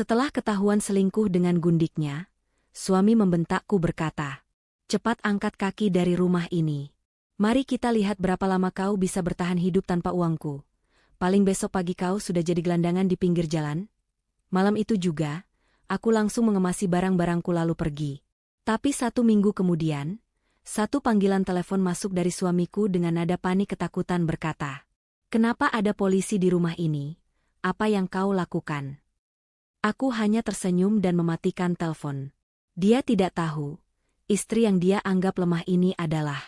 Setelah ketahuan selingkuh dengan gundiknya, suami membentakku berkata, "Cepat angkat kaki dari rumah ini. Mari kita lihat berapa lama kau bisa bertahan hidup tanpa uangku. Paling besok pagi kau sudah jadi gelandangan di pinggir jalan." Malam itu juga, aku langsung mengemasi barang-barangku lalu pergi. Tapi 1 minggu kemudian, satu panggilan telepon masuk dari suamiku dengan nada panik ketakutan berkata, "Kenapa ada polisi di rumah ini? Apa yang kau lakukan?" Aku hanya tersenyum dan mematikan telepon. Dia tidak tahu, istri yang dia anggap lemah ini adalah.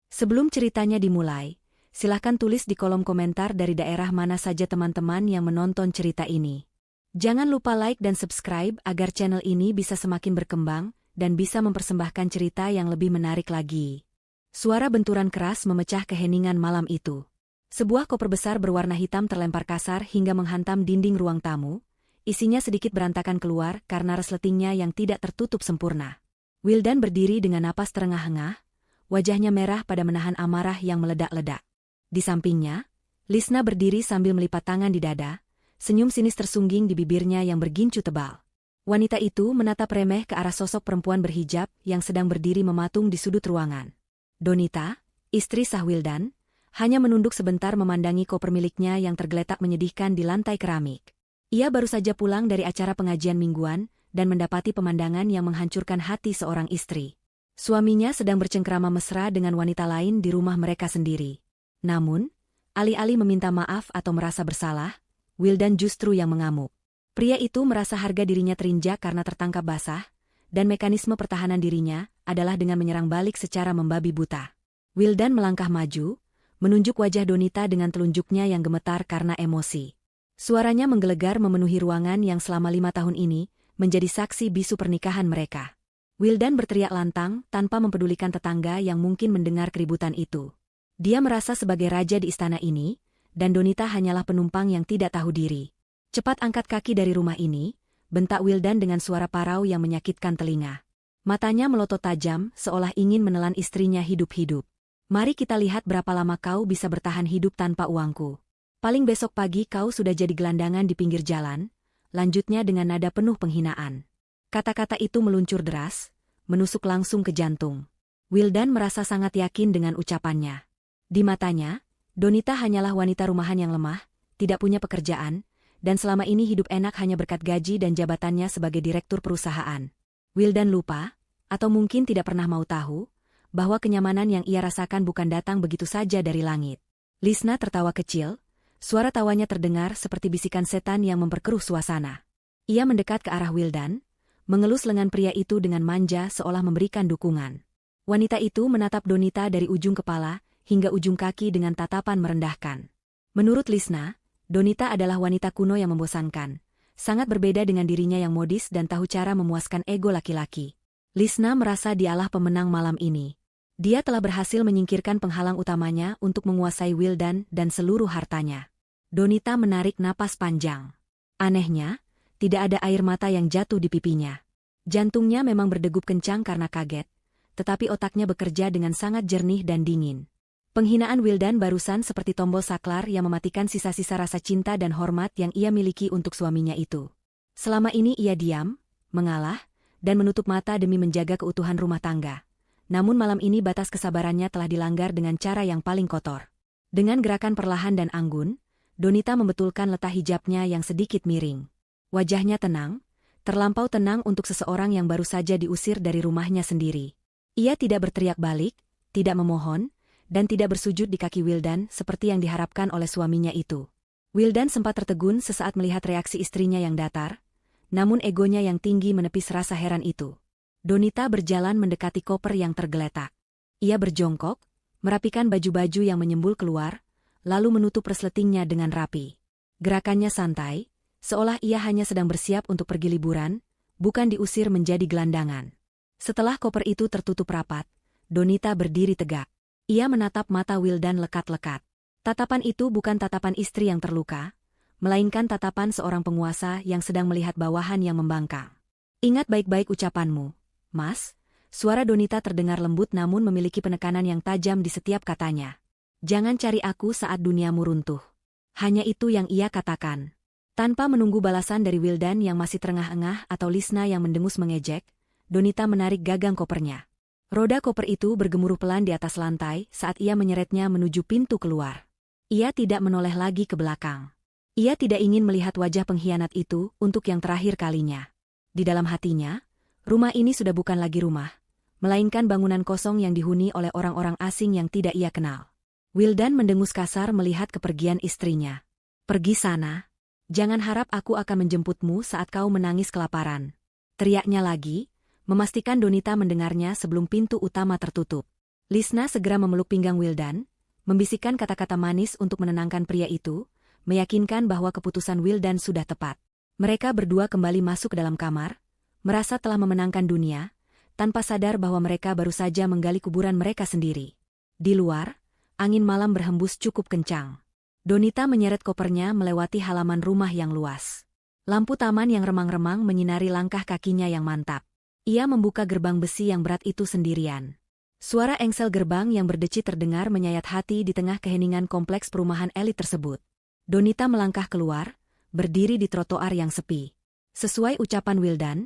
Sebelum ceritanya dimulai, silahkan tulis di kolom komentar dari daerah mana saja teman-teman yang menonton cerita ini. Jangan lupa like dan subscribe agar channel ini bisa semakin berkembang dan bisa mempersembahkan cerita yang lebih menarik lagi. Suara benturan keras memecah keheningan malam itu. Sebuah koper besar berwarna hitam terlempar kasar hingga menghantam dinding ruang tamu. Isinya sedikit berantakan keluar karena resletingnya yang tidak tertutup sempurna. Wildan berdiri dengan napas terengah-engah, wajahnya merah pada menahan amarah yang meledak-ledak. Di sampingnya, Lisna berdiri sambil melipat tangan di dada, senyum sinis tersungging di bibirnya yang bergincu tebal. Wanita itu menatap remeh ke arah sosok perempuan berhijab yang sedang berdiri mematung di sudut ruangan. Donita, istri sah Wildan, hanya menunduk sebentar memandangi koper miliknya yang tergeletak menyedihkan di lantai keramik. Ia baru saja pulang dari acara pengajian mingguan dan mendapati pemandangan yang menghancurkan hati seorang istri. Suaminya sedang bercengkrama mesra dengan wanita lain di rumah mereka sendiri. Namun, alih-alih meminta maaf atau merasa bersalah, Wildan justru yang mengamuk. Pria itu merasa harga dirinya terinjak karena tertangkap basah, dan mekanisme pertahanan dirinya adalah dengan menyerang balik secara membabi buta. Wildan melangkah maju, menunjuk wajah Donita dengan telunjuknya yang gemetar karena emosi. Suaranya menggelegar memenuhi ruangan yang selama 5 tahun ini menjadi saksi bisu pernikahan mereka. Wildan berteriak lantang tanpa mempedulikan tetangga yang mungkin mendengar keributan itu. Dia merasa sebagai raja di istana ini, dan Donita hanyalah penumpang yang tidak tahu diri. "Cepat angkat kaki dari rumah ini," bentak Wildan dengan suara parau yang menyakitkan telinga. Matanya melotot tajam seolah ingin menelan istrinya hidup-hidup. "Mari kita lihat berapa lama kau bisa bertahan hidup tanpa uangku. Paling besok pagi kau sudah jadi gelandangan di pinggir jalan," lanjutnya dengan nada penuh penghinaan. Kata-kata itu meluncur deras, menusuk langsung ke jantung. Wildan merasa sangat yakin dengan ucapannya. Di matanya, Donita hanyalah wanita rumahan yang lemah, tidak punya pekerjaan, dan selama ini hidup enak hanya berkat gaji dan jabatannya sebagai direktur perusahaan. Wildan lupa, atau mungkin tidak pernah mau tahu, bahwa kenyamanan yang ia rasakan bukan datang begitu saja dari langit. Lisna tertawa kecil. Suara tawanya terdengar seperti bisikan setan yang memperkeruh suasana. Ia mendekat ke arah Wildan, mengelus lengan pria itu dengan manja seolah memberikan dukungan. Wanita itu menatap Donita dari ujung kepala hingga ujung kaki dengan tatapan merendahkan. Menurut Lisna, Donita adalah wanita kuno yang membosankan, sangat berbeda dengan dirinya yang modis dan tahu cara memuaskan ego laki-laki. Lisna merasa dialah pemenang malam ini. Dia telah berhasil menyingkirkan penghalang utamanya untuk menguasai Wildan dan seluruh hartanya. Donita menarik napas panjang. Anehnya, tidak ada air mata yang jatuh di pipinya. Jantungnya memang berdegup kencang karena kaget, tetapi otaknya bekerja dengan sangat jernih dan dingin. Penghinaan Wildan barusan seperti tombol saklar yang mematikan sisa-sisa rasa cinta dan hormat yang ia miliki untuk suaminya itu. Selama ini ia diam, mengalah, dan menutup mata demi menjaga keutuhan rumah tangga. Namun malam ini batas kesabarannya telah dilanggar dengan cara yang paling kotor. Dengan gerakan perlahan dan anggun, Donita membetulkan letak hijabnya yang sedikit miring. Wajahnya tenang, terlampau tenang untuk seseorang yang baru saja diusir dari rumahnya sendiri. Ia tidak berteriak balik, tidak memohon, dan tidak bersujud di kaki Wildan seperti yang diharapkan oleh suaminya itu. Wildan sempat tertegun sesaat melihat reaksi istrinya yang datar, namun egonya yang tinggi menepis rasa heran itu. Donita berjalan mendekati koper yang tergeletak. Ia berjongkok, merapikan baju-baju yang menyembul keluar, lalu menutup resletingnya dengan rapi. Gerakannya santai, seolah ia hanya sedang bersiap untuk pergi liburan, bukan diusir menjadi gelandangan. Setelah koper itu tertutup rapat, Donita berdiri tegak. Ia menatap mata Wildan lekat-lekat. Tatapan itu bukan tatapan istri yang terluka, melainkan tatapan seorang penguasa yang sedang melihat bawahan yang membangkang. "Ingat baik-baik ucapanmu, Mas." Suara Donita terdengar lembut namun memiliki penekanan yang tajam di setiap katanya. "Jangan cari aku saat duniamu runtuh." Hanya itu yang ia katakan. Tanpa menunggu balasan dari Wildan yang masih terengah-engah atau Lisna yang mendengus mengejek, Donita menarik gagang kopernya. Roda koper itu bergemuruh pelan di atas lantai saat ia menyeretnya menuju pintu keluar. Ia tidak menoleh lagi ke belakang. Ia tidak ingin melihat wajah pengkhianat itu untuk yang terakhir kalinya. Di dalam hatinya, rumah ini sudah bukan lagi rumah, melainkan bangunan kosong yang dihuni oleh orang-orang asing yang tidak ia kenal. Wildan mendengus kasar melihat kepergian istrinya. "Pergi sana. Jangan harap aku akan menjemputmu saat kau menangis kelaparan," teriaknya lagi, memastikan Donita mendengarnya sebelum pintu utama tertutup. Lisna segera memeluk pinggang Wildan, membisikkan kata-kata manis untuk menenangkan pria itu, meyakinkan bahwa keputusan Wildan sudah tepat. Mereka berdua kembali masuk ke dalam kamar, merasa telah memenangkan dunia, tanpa sadar bahwa mereka baru saja menggali kuburan mereka sendiri. Di luar, angin malam berhembus cukup kencang. Donita menyeret kopernya melewati halaman rumah yang luas. Lampu taman yang remang-remang menyinari langkah kakinya yang mantap. Ia membuka gerbang besi yang berat itu sendirian. Suara engsel gerbang yang berdecit terdengar menyayat hati di tengah keheningan kompleks perumahan elit tersebut. Donita melangkah keluar, berdiri di trotoar yang sepi. Sesuai ucapan Wildan,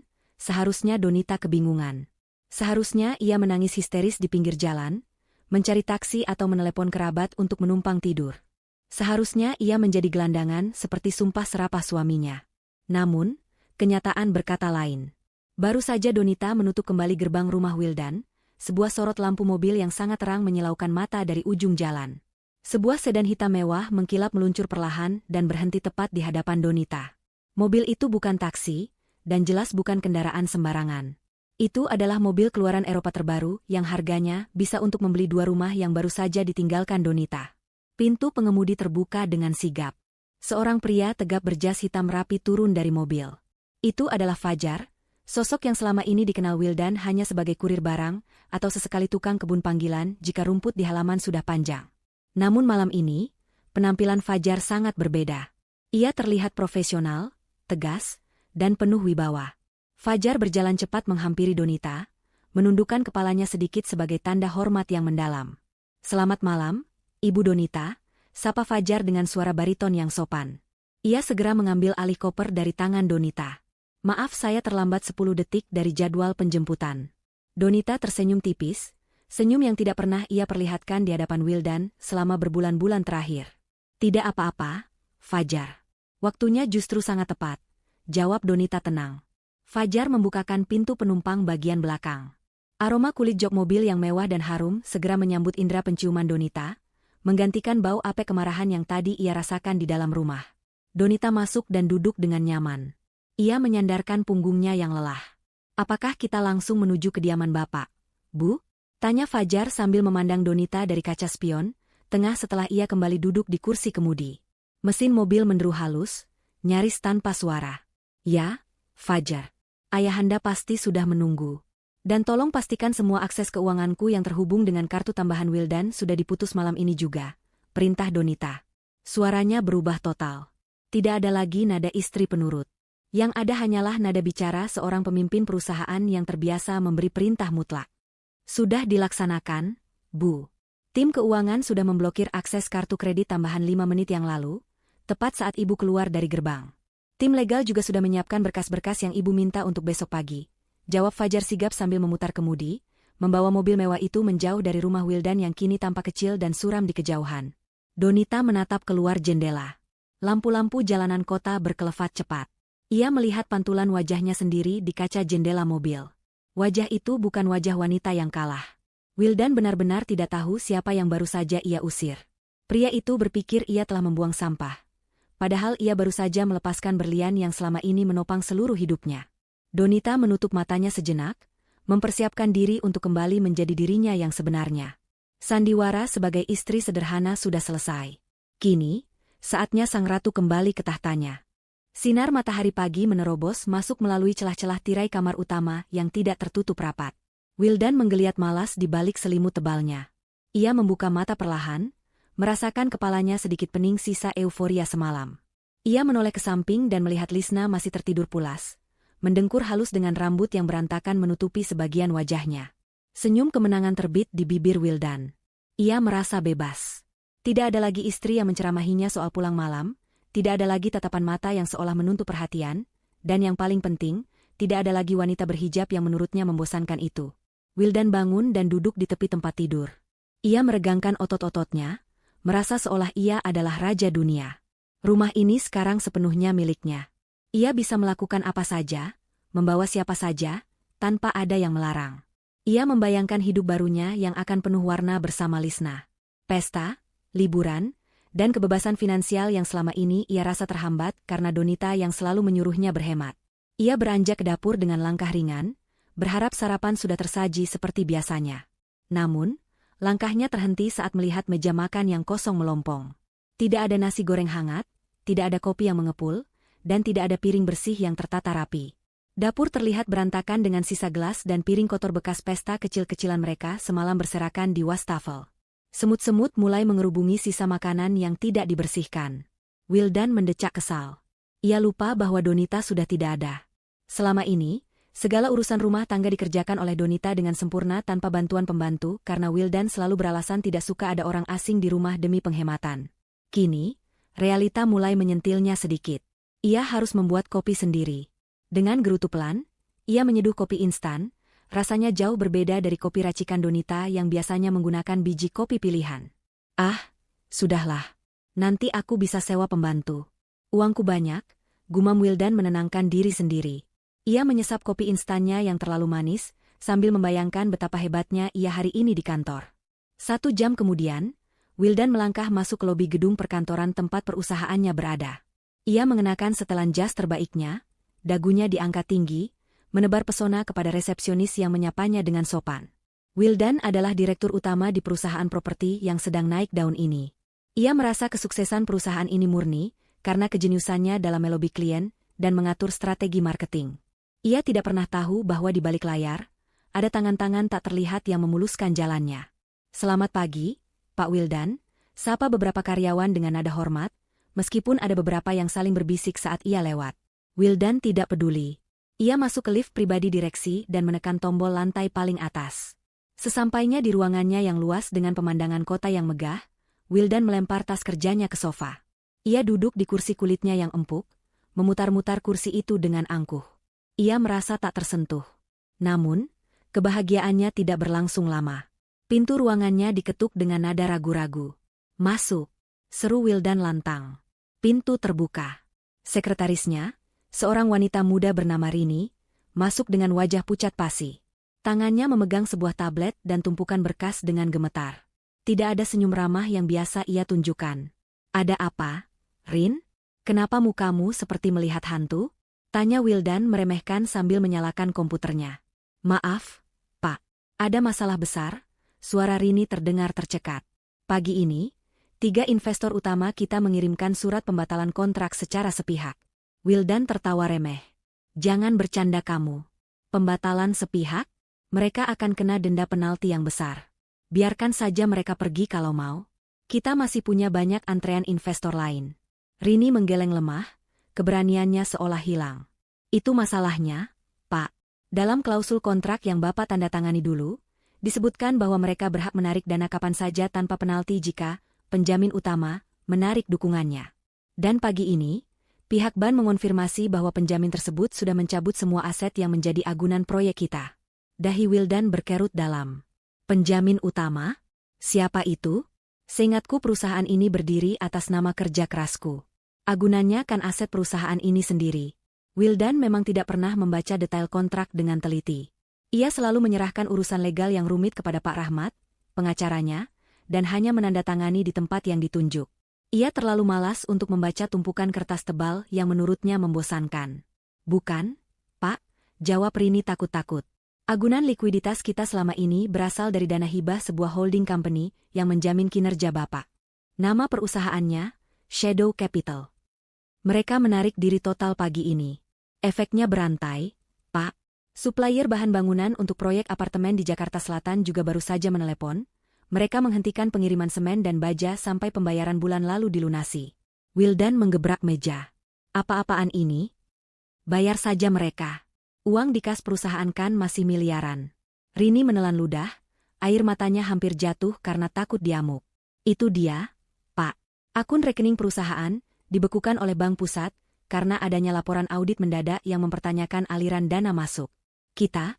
seharusnya Donita kebingungan. Seharusnya ia menangis histeris di pinggir jalan, mencari taksi atau menelepon kerabat untuk menumpang tidur. Seharusnya ia menjadi gelandangan seperti sumpah serapah suaminya. Namun, kenyataan berkata lain. Baru saja Donita menutup kembali gerbang rumah Wildan, sebuah sorot lampu mobil yang sangat terang menyilaukan mata dari ujung jalan. Sebuah sedan hitam mewah mengkilap meluncur perlahan dan berhenti tepat di hadapan Donita. Mobil itu bukan taksi, dan jelas bukan kendaraan sembarangan. Itu adalah mobil keluaran Eropa terbaru yang harganya bisa untuk membeli 2 rumah yang baru saja ditinggalkan Donita. Pintu pengemudi terbuka dengan sigap. Seorang pria tegap berjas hitam rapi turun dari mobil. Itu adalah Fajar, sosok yang selama ini dikenal Wildan hanya sebagai kurir barang atau sesekali tukang kebun panggilan jika rumput di halaman sudah panjang. Namun malam ini, penampilan Fajar sangat berbeda. Ia terlihat profesional, tegas, dan penuh wibawa. Fajar berjalan cepat menghampiri Donita, menundukkan kepalanya sedikit sebagai tanda hormat yang mendalam. "Selamat malam, Ibu Donita," sapa Fajar dengan suara bariton yang sopan. Ia segera mengambil alih koper dari tangan Donita. "Maaf saya terlambat 10 detik dari jadwal penjemputan." Donita tersenyum tipis, senyum yang tidak pernah ia perlihatkan di hadapan Wildan selama berbulan-bulan terakhir. "Tidak apa-apa, Fajar. Waktunya justru sangat tepat," jawab Donita tenang. Fajar membukakan pintu penumpang bagian belakang. Aroma kulit jok mobil yang mewah dan harum segera menyambut indera penciuman Donita, menggantikan bau apek kemarahan yang tadi ia rasakan di dalam rumah. Donita masuk dan duduk dengan nyaman. Ia menyandarkan punggungnya yang lelah. "Apakah kita langsung menuju kediaman Bapak, Bu?" tanya Fajar sambil memandang Donita dari kaca spion, tengah setelah ia kembali duduk di kursi kemudi. Mesin mobil menderu halus, nyaris tanpa suara. "Ya, Fajar. Ayahanda pasti sudah menunggu. Dan tolong pastikan semua akses keuanganku yang terhubung dengan kartu tambahan Wildan sudah diputus malam ini juga," perintah Donita. Suaranya berubah total. Tidak ada lagi nada istri penurut. Yang ada hanyalah nada bicara seorang pemimpin perusahaan yang terbiasa memberi perintah mutlak. "Sudah dilaksanakan, Bu. Tim keuangan sudah memblokir akses kartu kredit tambahan 5 menit yang lalu, tepat saat Ibu keluar dari gerbang. Tim legal juga sudah menyiapkan berkas-berkas yang Ibu minta untuk besok pagi," jawab Fajar sigap sambil memutar kemudi, membawa mobil mewah itu menjauh dari rumah Wildan yang kini tampak kecil dan suram di kejauhan. Donita menatap keluar jendela. Lampu-lampu jalanan kota berkelefat cepat. Ia melihat pantulan wajahnya sendiri di kaca jendela mobil. Wajah itu bukan wajah wanita yang kalah. Wildan benar-benar tidak tahu siapa yang baru saja ia usir. Pria itu berpikir ia telah membuang sampah. Padahal ia baru saja melepaskan berlian yang selama ini menopang seluruh hidupnya. Donita menutup matanya sejenak, mempersiapkan diri untuk kembali menjadi dirinya yang sebenarnya. Sandiwara sebagai istri sederhana sudah selesai. Kini, saatnya sang ratu kembali ke tahtanya. Sinar matahari pagi menerobos masuk melalui celah-celah tirai kamar utama yang tidak tertutup rapat. Wildan menggeliat malas di balik selimut tebalnya. Ia membuka mata perlahan, merasakan kepalanya sedikit pening sisa euforia semalam. Ia menoleh ke samping dan melihat Lisna masih tertidur pulas, mendengkur halus dengan rambut yang berantakan menutupi sebagian wajahnya. Senyum kemenangan terbit di bibir Wildan. Ia merasa bebas. Tidak ada lagi istri yang menceramahinya soal pulang malam, tidak ada lagi tatapan mata yang seolah menuntut perhatian, dan yang paling penting, tidak ada lagi wanita berhijab yang menurutnya membosankan itu. Wildan bangun dan duduk di tepi tempat tidur. Ia meregangkan otot-ototnya, merasa seolah ia adalah raja dunia. Rumah ini sekarang sepenuhnya miliknya. Ia bisa melakukan apa saja, membawa siapa saja, tanpa ada yang melarang. Ia membayangkan hidup barunya yang akan penuh warna bersama Lisna. Pesta, liburan, dan kebebasan finansial yang selama ini ia rasa terhambat karena Donita yang selalu menyuruhnya berhemat. Ia beranjak ke dapur dengan langkah ringan, berharap sarapan sudah tersaji seperti biasanya. Namun, langkahnya terhenti saat melihat meja makan yang kosong melompong. Tidak ada nasi goreng hangat, tidak ada kopi yang mengepul, dan tidak ada piring bersih yang tertata rapi. Dapur terlihat berantakan dengan sisa gelas dan piring kotor bekas pesta kecil-kecilan mereka semalam berserakan di wastafel. Semut-semut mulai mengerubungi sisa makanan yang tidak dibersihkan. Wildan mendecak kesal. Ia lupa bahwa Donita sudah tidak ada. Selama ini, segala urusan rumah tangga dikerjakan oleh Donita dengan sempurna tanpa bantuan pembantu karena Wildan selalu beralasan tidak suka ada orang asing di rumah demi penghematan. Kini, realita mulai menyentilnya sedikit. Ia harus membuat kopi sendiri. Dengan gerutu pelan, ia menyeduh kopi instan, rasanya jauh berbeda dari kopi racikan Donita yang biasanya menggunakan biji kopi pilihan. Ah, sudahlah. Nanti aku bisa sewa pembantu. Uangku banyak, gumam Wildan menenangkan diri sendiri. Ia menyesap kopi instannya yang terlalu manis, sambil membayangkan betapa hebatnya ia hari ini di kantor. 1 jam kemudian, Wildan melangkah masuk ke lobi gedung perkantoran tempat perusahaannya berada. Ia mengenakan setelan jas terbaiknya, dagunya diangkat tinggi, menebar pesona kepada resepsionis yang menyapanya dengan sopan. Wildan adalah direktur utama di perusahaan properti yang sedang naik daun ini. Ia merasa kesuksesan perusahaan ini murni, karena kejeniusannya dalam melobi klien, dan mengatur strategi marketing. Ia tidak pernah tahu bahwa di balik layar, ada tangan-tangan tak terlihat yang memuluskan jalannya. Selamat pagi, Pak Wildan, sapa beberapa karyawan dengan nada hormat, meskipun ada beberapa yang saling berbisik saat ia lewat. Wildan tidak peduli. Ia masuk ke lift pribadi direksi dan menekan tombol lantai paling atas. Sesampainya di ruangannya yang luas dengan pemandangan kota yang megah, Wildan melempar tas kerjanya ke sofa. Ia duduk di kursi kulitnya yang empuk, memutar-mutar kursi itu dengan angkuh. Ia merasa tak tersentuh. Namun, kebahagiaannya tidak berlangsung lama. Pintu ruangannya diketuk dengan nada ragu-ragu. "Masuk," seru Wildan lantang. Pintu terbuka. Sekretarisnya, seorang wanita muda bernama Rini, masuk dengan wajah pucat pasi. Tangannya memegang sebuah tablet dan tumpukan berkas dengan gemetar. Tidak ada senyum ramah yang biasa ia tunjukkan. "Ada apa, Rin? Kenapa mukamu seperti melihat hantu?" tanya Wildan meremehkan sambil menyalakan komputernya. "Maaf, Pak. Ada masalah besar," suara Rini terdengar tercekat. "Pagi ini, 3 investor utama kita mengirimkan surat pembatalan kontrak secara sepihak." Wildan tertawa remeh. "Jangan bercanda kamu. Pembatalan sepihak? Mereka akan kena denda penalti yang besar. Biarkan saja mereka pergi kalau mau. Kita masih punya banyak antrean investor lain." Rini menggeleng lemah, keberaniannya seolah hilang. "Itu masalahnya, Pak. Dalam klausul kontrak yang Bapak tanda tangani dulu, disebutkan bahwa mereka berhak menarik dana kapan saja tanpa penalti jika penjamin utama menarik dukungannya. Dan pagi ini, pihak bank mengonfirmasi bahwa penjamin tersebut sudah mencabut semua aset yang menjadi agunan proyek kita." Dahi Wildan berkerut dalam. "Penjamin utama? Siapa itu?" "Seingatku perusahaan ini berdiri atas nama kerja kerasku. Agunannya kan aset perusahaan ini sendiri." Wildan memang tidak pernah membaca detail kontrak dengan teliti. Ia selalu menyerahkan urusan legal yang rumit kepada Pak Rahmat, pengacaranya, dan hanya menandatangani di tempat yang ditunjuk. Ia terlalu malas untuk membaca tumpukan kertas tebal yang menurutnya membosankan. "Bukan, Pak," jawab Rini takut-takut. "Agunan likuiditas kita selama ini berasal dari dana hibah sebuah holding company yang menjamin kinerja Bapak. Nama perusahaannya, Shadow Capital. Mereka menarik diri total pagi ini. Efeknya berantai, Pak. Supplier bahan bangunan untuk proyek apartemen di Jakarta Selatan juga baru saja menelepon. Mereka menghentikan pengiriman semen dan baja sampai pembayaran bulan lalu dilunasi." Wildan menggebrak meja. "Apa-apaan ini? Bayar saja mereka. Uang di kas perusahaan kan masih miliaran." Rini menelan ludah, air matanya hampir jatuh karena takut diamuk. "Itu dia, Pak. Akun rekening perusahaan, dibekukan oleh Bank Pusat, karena adanya laporan audit mendadak yang mempertanyakan aliran dana masuk. Kita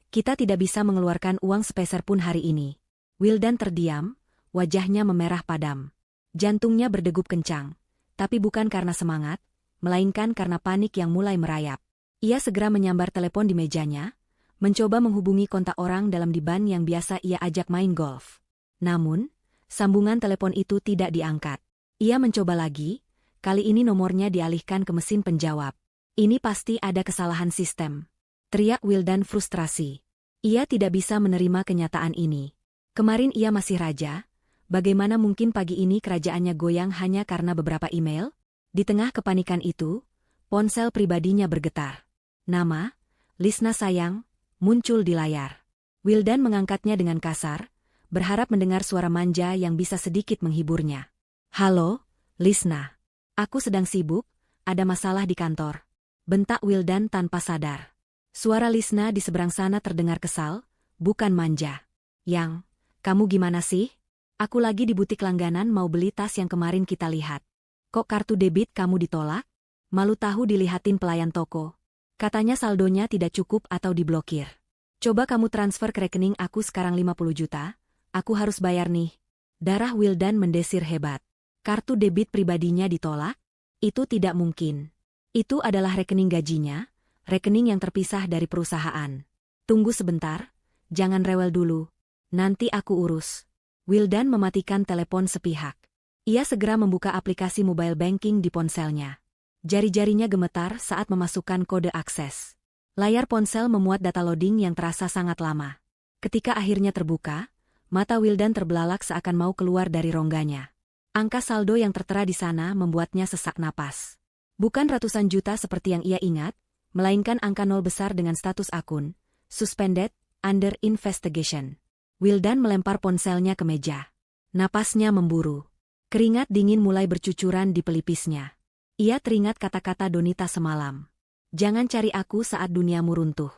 tidak bisa mengeluarkan uang sepeser pun hari ini. Wildan terdiam, wajahnya memerah padam. Jantungnya berdegup kencang, tapi bukan karena semangat, melainkan karena panik yang mulai merayap. Ia segera menyambar telepon di mejanya, mencoba menghubungi kontak orang dalam di ban yang biasa ia ajak main golf. Namun, sambungan telepon itu tidak diangkat. Ia mencoba lagi, kali ini nomornya dialihkan ke mesin penjawab. Ini pasti ada kesalahan sistem, teriak Wildan frustrasi. Ia tidak bisa menerima kenyataan ini. Kemarin ia masih raja, bagaimana mungkin pagi ini kerajaannya goyang hanya karena beberapa email? Di tengah kepanikan itu, ponsel pribadinya bergetar. Nama, Lisna sayang, muncul di layar. Wildan mengangkatnya dengan kasar, berharap mendengar suara manja yang bisa sedikit menghiburnya. Halo, Lisna. Aku sedang sibuk, ada masalah di kantor. Bentak Wildan tanpa sadar. Suara Lisna di seberang sana terdengar kesal, bukan manja. Yang, kamu gimana sih? Aku lagi di butik langganan mau beli tas yang kemarin kita lihat. Kok kartu debit kamu ditolak? Malu tahu dilihatin pelayan toko. Katanya saldonya tidak cukup atau diblokir. Coba kamu transfer ke rekening aku sekarang 50 juta, aku harus bayar nih. Darah Wildan mendesir hebat. Kartu debit pribadinya ditolak? Itu tidak mungkin. Itu adalah rekening gajinya, rekening yang terpisah dari perusahaan. Tunggu sebentar, jangan rewel dulu. Nanti aku urus. Wildan mematikan telepon sepihak. Ia segera membuka aplikasi mobile banking di ponselnya. Jari-jarinya gemetar saat memasukkan kode akses. Layar ponsel memuat data loading yang terasa sangat lama. Ketika akhirnya terbuka, mata Wildan terbelalak seakan mau keluar dari rongganya. Angka saldo yang tertera di sana membuatnya sesak napas. Bukan ratusan juta seperti yang ia ingat, melainkan angka nol besar dengan status akun suspended, under investigation. Wildan melempar ponselnya ke meja. Napasnya memburu. Keringat dingin mulai bercucuran di pelipisnya. Ia teringat kata-kata Donita semalam. Jangan cari aku saat duniamu runtuh.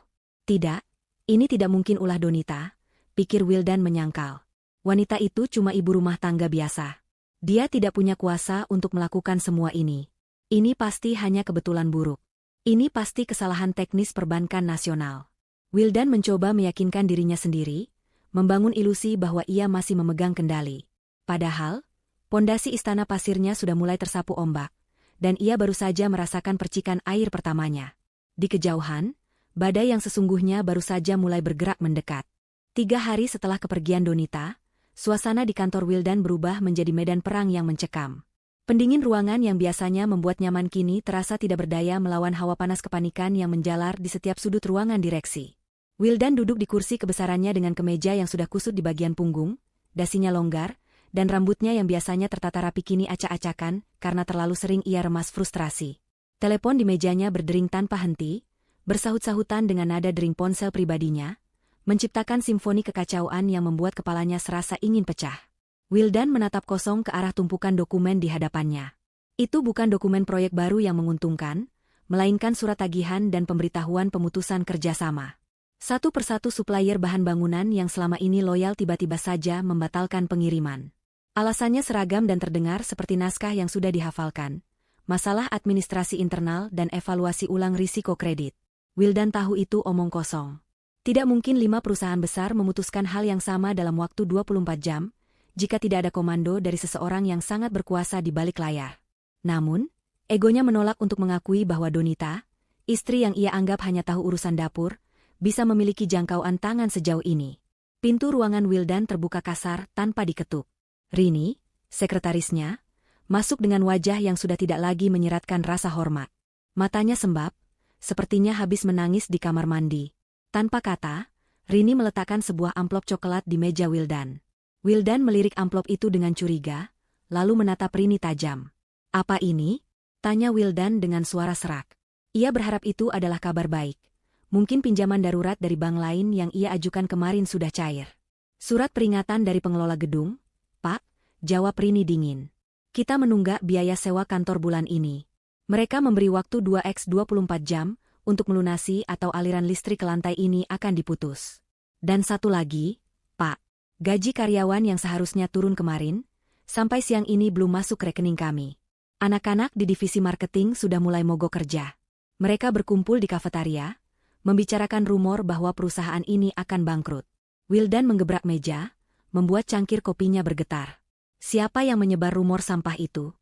Tidak, ini tidak mungkin ulah Donita, pikir Wildan menyangkal. Wanita itu cuma ibu rumah tangga biasa. Dia tidak punya kuasa untuk melakukan semua ini. Ini pasti hanya kebetulan buruk. Ini pasti kesalahan teknis perbankan nasional. Wildan mencoba meyakinkan dirinya sendiri, membangun ilusi bahwa ia masih memegang kendali. Padahal, pondasi istana pasirnya sudah mulai tersapu ombak, dan ia baru saja merasakan percikan air pertamanya. Di kejauhan, badai yang sesungguhnya baru saja mulai bergerak mendekat. 3 hari setelah kepergian Donita, suasana di kantor Wildan berubah menjadi medan perang yang mencekam. Pendingin ruangan yang biasanya membuat nyaman kini terasa tidak berdaya melawan hawa panas kepanikan yang menjalar di setiap sudut ruangan direksi. Wildan duduk di kursi kebesarannya dengan kemeja yang sudah kusut di bagian punggung, dasinya longgar, dan rambutnya yang biasanya tertata rapi kini acak-acakan karena terlalu sering ia remas frustrasi. Telepon di mejanya berdering tanpa henti, bersahut-sahutan dengan nada dering ponsel pribadinya, menciptakan simfoni kekacauan yang membuat kepalanya serasa ingin pecah. Wildan menatap kosong ke arah tumpukan dokumen di hadapannya. Itu bukan dokumen proyek baru yang menguntungkan, melainkan surat tagihan dan pemberitahuan pemutusan kerjasama. Satu persatu supplier bahan bangunan yang selama ini loyal tiba-tiba saja membatalkan pengiriman. Alasannya seragam dan terdengar seperti naskah yang sudah dihafalkan. Masalah administrasi internal dan evaluasi ulang risiko kredit. Wildan tahu itu omong kosong. Tidak mungkin 5 perusahaan besar memutuskan hal yang sama dalam waktu 24 jam, jika tidak ada komando dari seseorang yang sangat berkuasa di balik layar. Namun, egonya menolak untuk mengakui bahwa Donita, istri yang ia anggap hanya tahu urusan dapur, bisa memiliki jangkauan tangan sejauh ini. Pintu ruangan Wildan terbuka kasar tanpa diketuk. Rini, sekretarisnya, masuk dengan wajah yang sudah tidak lagi menyeratkan rasa hormat. Matanya sembab, sepertinya habis menangis di kamar mandi. Tanpa kata, Rini meletakkan sebuah amplop coklat di meja Wildan. Wildan melirik amplop itu dengan curiga, lalu menatap Rini tajam. "Apa ini?" tanya Wildan dengan suara serak. Ia berharap itu adalah kabar baik. Mungkin pinjaman darurat dari bank lain yang ia ajukan kemarin sudah cair. "Surat peringatan dari pengelola gedung, Pak," jawab Rini dingin. "Kita menunggak biaya sewa kantor bulan ini. Mereka memberi waktu 2x 24 jam untuk melunasi atau aliran listrik ke lantai ini akan diputus. Dan satu lagi, Pak, gaji karyawan yang seharusnya turun kemarin, sampai siang ini belum masuk rekening kami. Anak-anak di divisi marketing sudah mulai mogok kerja. Mereka berkumpul di kafetaria, membicarakan rumor bahwa perusahaan ini akan bangkrut. Wildan menggebrak meja, membuat cangkir kopinya bergetar. Siapa yang menyebar rumor sampah itu?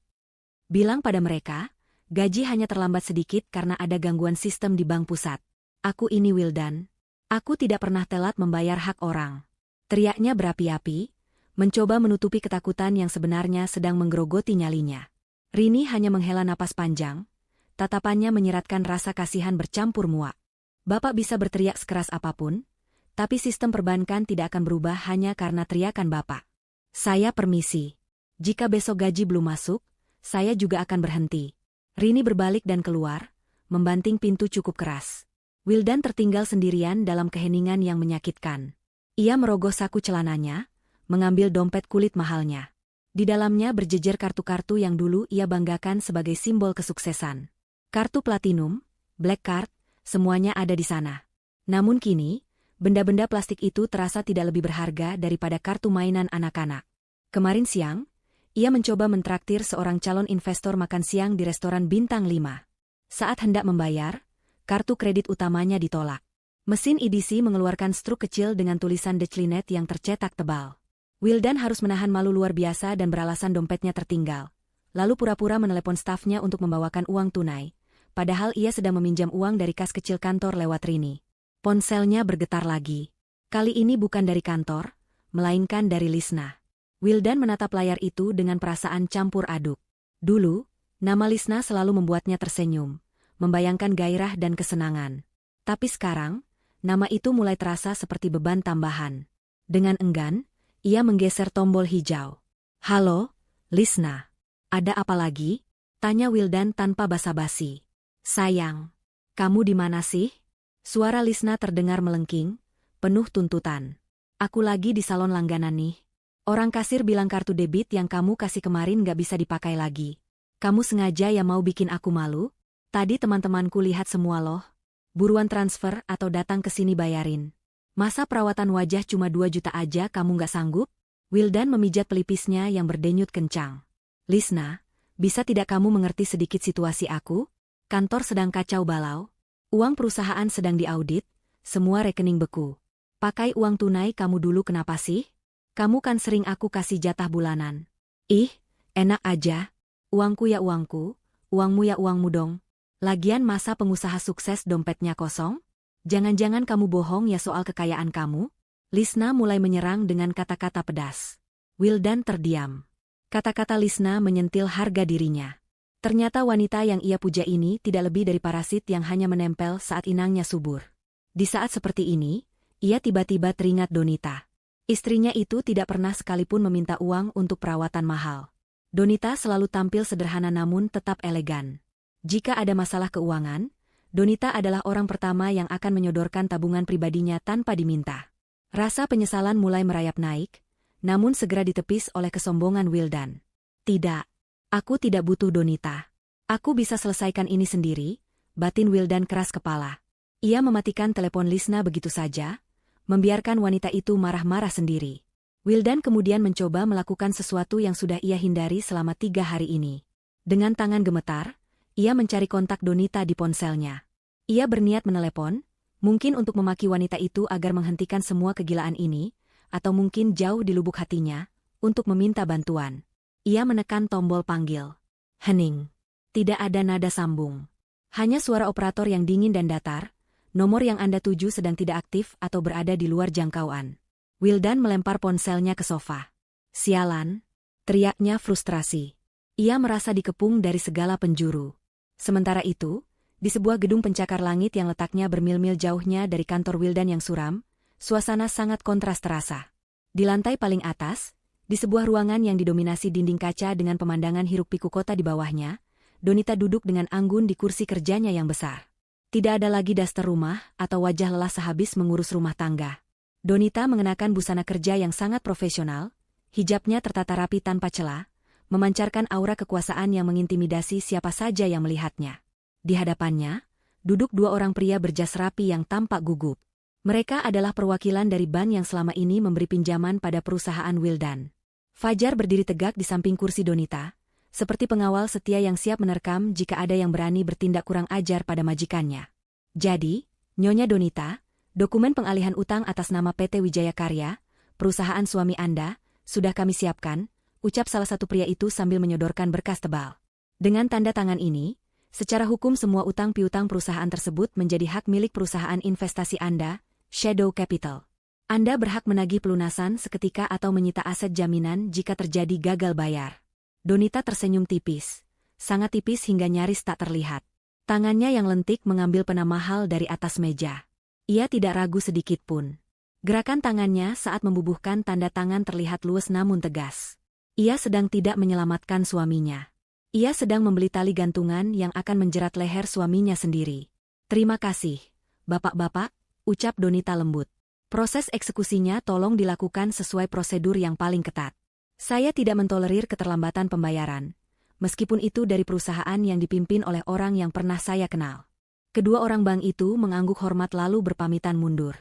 Bilang pada mereka, gaji hanya terlambat sedikit karena ada gangguan sistem di bank pusat. Aku ini Wildan. Aku tidak pernah telat membayar hak orang. Teriaknya berapi-api, mencoba menutupi ketakutan yang sebenarnya sedang menggerogoti nyalinya. Rini hanya menghela napas panjang, tatapannya menyiratkan rasa kasihan bercampur muak. Bapak bisa berteriak sekeras apapun, tapi sistem perbankan tidak akan berubah hanya karena teriakan Bapak. Saya permisi. Jika besok gaji belum masuk, saya juga akan berhenti. Rini berbalik dan keluar, membanting pintu cukup keras. Wildan tertinggal sendirian dalam keheningan yang menyakitkan. Ia merogoh saku celananya, mengambil dompet kulit mahalnya. Di dalamnya berjejer kartu-kartu yang dulu ia banggakan sebagai simbol kesuksesan. Kartu platinum, black card, semuanya ada di sana. Namun kini, benda-benda plastik itu terasa tidak lebih berharga daripada kartu mainan anak-anak. Kemarin siang, ia mencoba mentraktir seorang calon investor makan siang di restoran bintang 5. Saat hendak membayar, kartu kredit utamanya ditolak. Mesin EDC mengeluarkan struk kecil dengan tulisan Declinet yang tercetak tebal. Wildan harus menahan malu luar biasa dan beralasan dompetnya tertinggal. Lalu pura-pura menelepon stafnya untuk membawakan uang tunai, padahal ia sedang meminjam uang dari kas kecil kantor lewat Rini. Ponselnya bergetar lagi. Kali ini bukan dari kantor, melainkan dari Lisna. Wildan menatap layar itu dengan perasaan campur aduk. Dulu, nama Lisna selalu membuatnya tersenyum, membayangkan gairah dan kesenangan. Tapi sekarang, nama itu mulai terasa seperti beban tambahan. Dengan enggan, ia menggeser tombol hijau. Halo, Lisna. Ada apa lagi? Tanya Wildan tanpa basa-basi. Sayang, kamu di mana sih? Suara Lisna terdengar melengking, penuh tuntutan. Aku lagi di salon langganan nih. Orang kasir bilang kartu debit yang kamu kasih kemarin gak bisa dipakai lagi. Kamu sengaja ya mau bikin aku malu? Tadi teman-temanku lihat semua loh. Buruan transfer atau datang ke sini bayarin. Masa perawatan wajah cuma 2 juta aja kamu gak sanggup? Wildan memijat pelipisnya yang berdenyut kencang. Lisna, bisa tidak kamu mengerti sedikit situasi aku? Kantor sedang kacau balau. Uang perusahaan sedang diaudit, semua rekening beku. Pakai uang tunai kamu dulu kenapa sih? Kamu kan sering aku kasih jatah bulanan. Ih, enak aja. Uangku ya uangku, uangmu ya uangmu dong. Lagian masa pengusaha sukses dompetnya kosong? Jangan-jangan kamu bohong ya soal kekayaan kamu? Lisna mulai menyerang dengan kata-kata pedas. Wildan terdiam. Kata-kata Lisna menyentil harga dirinya. Ternyata wanita yang ia puja ini tidak lebih dari parasit yang hanya menempel saat inangnya subur. Di saat seperti ini, ia tiba-tiba teringat Donita. Istrinya itu tidak pernah sekalipun meminta uang untuk perawatan mahal. Donita selalu tampil sederhana namun tetap elegan. Jika ada masalah keuangan, Donita adalah orang pertama yang akan menyodorkan tabungan pribadinya tanpa diminta. Rasa penyesalan mulai merayap naik, namun segera ditepis oleh kesombongan Wildan. Tidak, aku tidak butuh Donita. Aku bisa selesaikan ini sendiri, batin Wildan keras kepala. Ia mematikan telepon Lisna begitu saja, membiarkan wanita itu marah-marah sendiri. Wildan kemudian mencoba melakukan sesuatu yang sudah ia hindari selama 3 hari ini. Dengan tangan gemetar, ia mencari kontak Donita di ponselnya. Ia berniat menelepon, mungkin untuk memaki wanita itu agar menghentikan semua kegilaan ini, atau mungkin jauh di lubuk hatinya, untuk meminta bantuan. Ia menekan tombol panggil. Hening. Tidak ada nada sambung. Hanya suara operator yang dingin dan datar, nomor yang Anda tuju sedang tidak aktif atau berada di luar jangkauan. Wildan melempar ponselnya ke sofa. Sialan, teriaknya frustrasi. Ia merasa dikepung dari segala penjuru. Sementara itu, di sebuah gedung pencakar langit yang letaknya bermil-mil jauhnya dari kantor Wildan yang suram, suasana sangat kontras terasa. Di lantai paling atas, di sebuah ruangan yang didominasi dinding kaca dengan pemandangan hiruk-pikuk kota di bawahnya, Donita duduk dengan anggun di kursi kerjanya yang besar. Tidak ada lagi daster rumah atau wajah lelah sehabis mengurus rumah tangga. Donita mengenakan busana kerja yang sangat profesional, hijabnya tertata rapi tanpa celah, memancarkan aura kekuasaan yang mengintimidasi siapa saja yang melihatnya. Di hadapannya, duduk 2 orang pria berjas rapi yang tampak gugup. Mereka adalah perwakilan dari bank yang selama ini memberi pinjaman pada perusahaan Wildan. Fajar berdiri tegak di samping kursi Donita, Seperti pengawal setia yang siap menerkam jika ada yang berani bertindak kurang ajar pada majikannya. Jadi, Nyonya Donita, dokumen pengalihan utang atas nama PT Wijaya Karya, perusahaan suami Anda, sudah kami siapkan, ucap salah satu pria itu sambil menyodorkan berkas tebal. Dengan tanda tangan ini, secara hukum semua utang piutang perusahaan tersebut menjadi hak milik perusahaan investasi Anda, Shadow Capital. Anda berhak menagih pelunasan seketika atau menyita aset jaminan jika terjadi gagal bayar. Donita tersenyum tipis, sangat tipis hingga nyaris tak terlihat. Tangannya yang lentik mengambil pena mahal dari atas meja. Ia tidak ragu sedikit pun. Gerakan tangannya saat membubuhkan tanda tangan terlihat luwes namun tegas. Ia sedang tidak menyelamatkan suaminya. Ia sedang membeli tali gantungan yang akan menjerat leher suaminya sendiri. Terima kasih, bapak-bapak, ucap Donita lembut. Proses eksekusinya tolong dilakukan sesuai prosedur yang paling ketat. Saya tidak mentolerir keterlambatan pembayaran, meskipun itu dari perusahaan yang dipimpin oleh orang yang pernah saya kenal. Kedua orang bank itu mengangguk hormat lalu berpamitan mundur.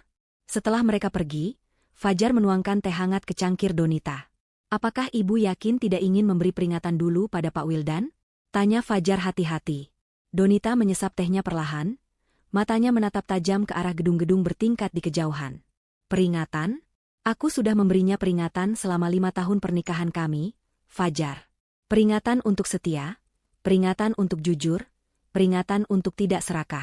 Setelah mereka pergi, Fajar menuangkan teh hangat ke cangkir Donita. Apakah ibu yakin tidak ingin memberi peringatan dulu pada Pak Wildan? Tanya Fajar hati-hati. Donita menyesap tehnya perlahan, matanya menatap tajam ke arah gedung-gedung bertingkat di kejauhan. Peringatan? Aku sudah memberinya peringatan selama 5 tahun pernikahan kami, Fajar. Peringatan untuk setia, peringatan untuk jujur, peringatan untuk tidak serakah.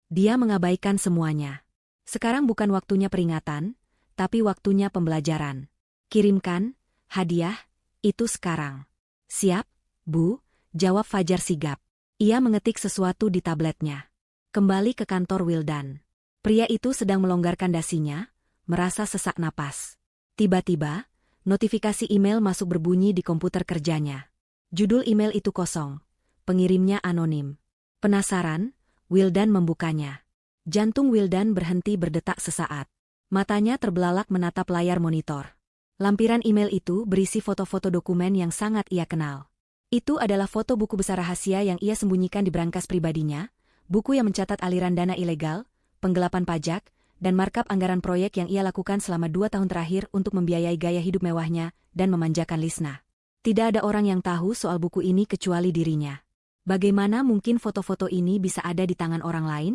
Dia mengabaikan semuanya. Sekarang bukan waktunya peringatan, tapi waktunya pembelajaran. Kirimkan hadiah, itu sekarang. Siap, Bu, jawab Fajar sigap. Ia mengetik sesuatu di tabletnya. Kembali ke kantor Wildan. Pria itu sedang melonggarkan dasinya, merasa sesak napas. Tiba-tiba, notifikasi email masuk berbunyi di komputer kerjanya. Judul email itu kosong. Pengirimnya anonim. Penasaran, Wildan membukanya. Jantung Wildan berhenti berdetak sesaat. Matanya terbelalak menatap layar monitor. Lampiran email itu berisi foto-foto dokumen yang sangat ia kenal. Itu adalah foto buku besar rahasia yang ia sembunyikan di brankas pribadinya, buku yang mencatat aliran dana ilegal, penggelapan pajak, dan markup anggaran proyek yang ia lakukan selama 2 tahun terakhir untuk membiayai gaya hidup mewahnya dan memanjakan Lisna. Tidak ada orang yang tahu soal buku ini kecuali dirinya. Bagaimana mungkin foto-foto ini bisa ada di tangan orang lain?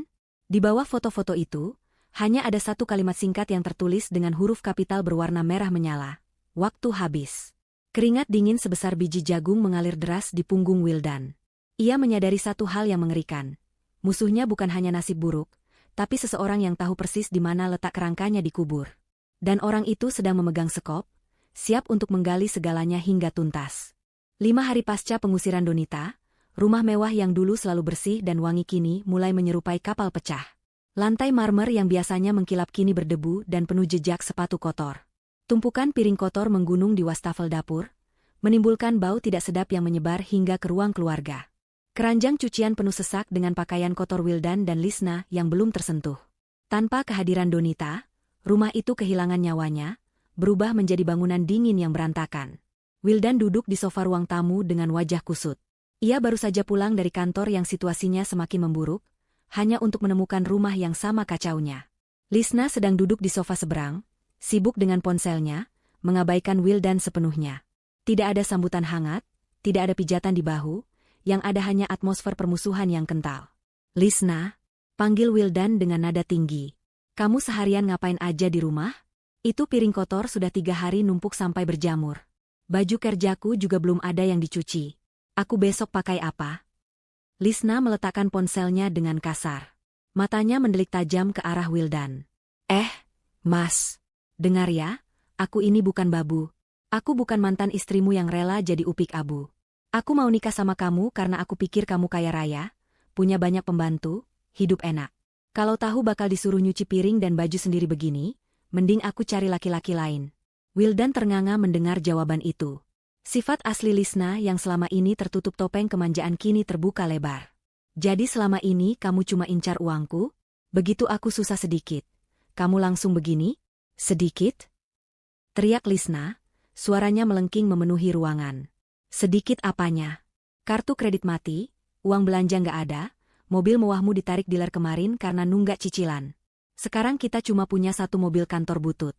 Di bawah foto-foto itu, hanya ada satu kalimat singkat yang tertulis dengan huruf kapital berwarna merah menyala. Waktu habis. Keringat dingin sebesar biji jagung mengalir deras di punggung Wildan. Ia menyadari satu hal yang mengerikan. Musuhnya bukan hanya nasib buruk, tapi seseorang yang tahu persis di mana letak kerangkanya dikubur. Dan orang itu sedang memegang sekop, siap untuk menggali segalanya hingga tuntas. 5 hari pasca pengusiran Donita, rumah mewah yang dulu selalu bersih dan wangi kini mulai menyerupai kapal pecah. Lantai marmer yang biasanya mengkilap kini berdebu dan penuh jejak sepatu kotor. Tumpukan piring kotor menggunung di wastafel dapur, menimbulkan bau tidak sedap yang menyebar hingga ke ruang keluarga. Keranjang cucian penuh sesak dengan pakaian kotor Wildan dan Lisna yang belum tersentuh. Tanpa kehadiran Donita, rumah itu kehilangan nyawanya, berubah menjadi bangunan dingin yang berantakan. Wildan duduk di sofa ruang tamu dengan wajah kusut. Ia baru saja pulang dari kantor yang situasinya semakin memburuk, hanya untuk menemukan rumah yang sama kacaunya. Lisna sedang duduk di sofa seberang, sibuk dengan ponselnya, mengabaikan Wildan sepenuhnya. Tidak ada sambutan hangat, tidak ada pijatan di bahu, yang ada hanya atmosfer permusuhan yang kental. Lisna, panggil Wildan dengan nada tinggi. Kamu seharian ngapain aja di rumah? Itu piring kotor sudah 3 hari numpuk sampai berjamur. Baju kerjaku juga belum ada yang dicuci. Aku besok pakai apa? Lisna meletakkan ponselnya dengan kasar. Matanya mendelik tajam ke arah Wildan. Mas. Dengar ya, aku ini bukan babu. Aku bukan mantan istrimu yang rela jadi upik abu. Aku mau nikah sama kamu karena aku pikir kamu kaya raya, punya banyak pembantu, hidup enak. Kalau tahu bakal disuruh nyuci piring dan baju sendiri begini, mending aku cari laki-laki lain. Wildan ternganga mendengar jawaban itu. Sifat asli Lisna yang selama ini tertutup topeng kemanjaan kini terbuka lebar. Jadi selama ini kamu cuma incar uangku? Begitu aku susah sedikit, kamu langsung begini? Sedikit? Teriak Lisna, suaranya melengking memenuhi ruangan. Sedikit apanya? Kartu kredit mati, uang belanja nggak ada, mobil mewahmu ditarik dealer kemarin karena nunggak cicilan. Sekarang kita cuma punya 1 mobil kantor butut.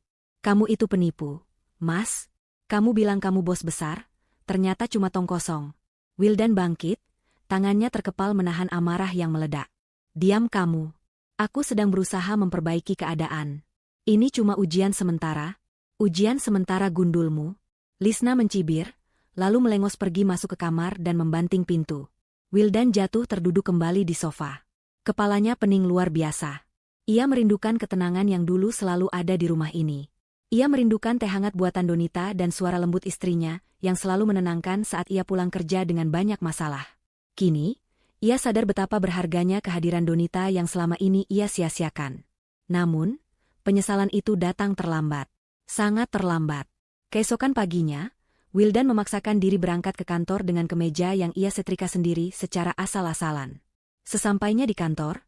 Kamu itu penipu, Mas. Kamu bilang kamu bos besar, ternyata cuma tong kosong. Wildan bangkit, tangannya terkepal menahan amarah yang meledak. Diam kamu. Aku sedang berusaha memperbaiki keadaan. Ini cuma ujian sementara. Ujian sementara gundulmu. Lisna mencibir, lalu melengos pergi masuk ke kamar dan membanting pintu. Wildan jatuh terduduk kembali di sofa. Kepalanya pening luar biasa. Ia merindukan ketenangan yang dulu selalu ada di rumah ini. Ia merindukan teh hangat buatan Donita dan suara lembut istrinya, yang selalu menenangkan saat ia pulang kerja dengan banyak masalah. Kini, ia sadar betapa berharganya kehadiran Donita yang selama ini ia sia-siakan. Namun, penyesalan itu datang terlambat. Sangat terlambat. Keesokan paginya, Wildan memaksakan diri berangkat ke kantor dengan kemeja yang ia setrika sendiri secara asal-asalan. Sesampainya di kantor,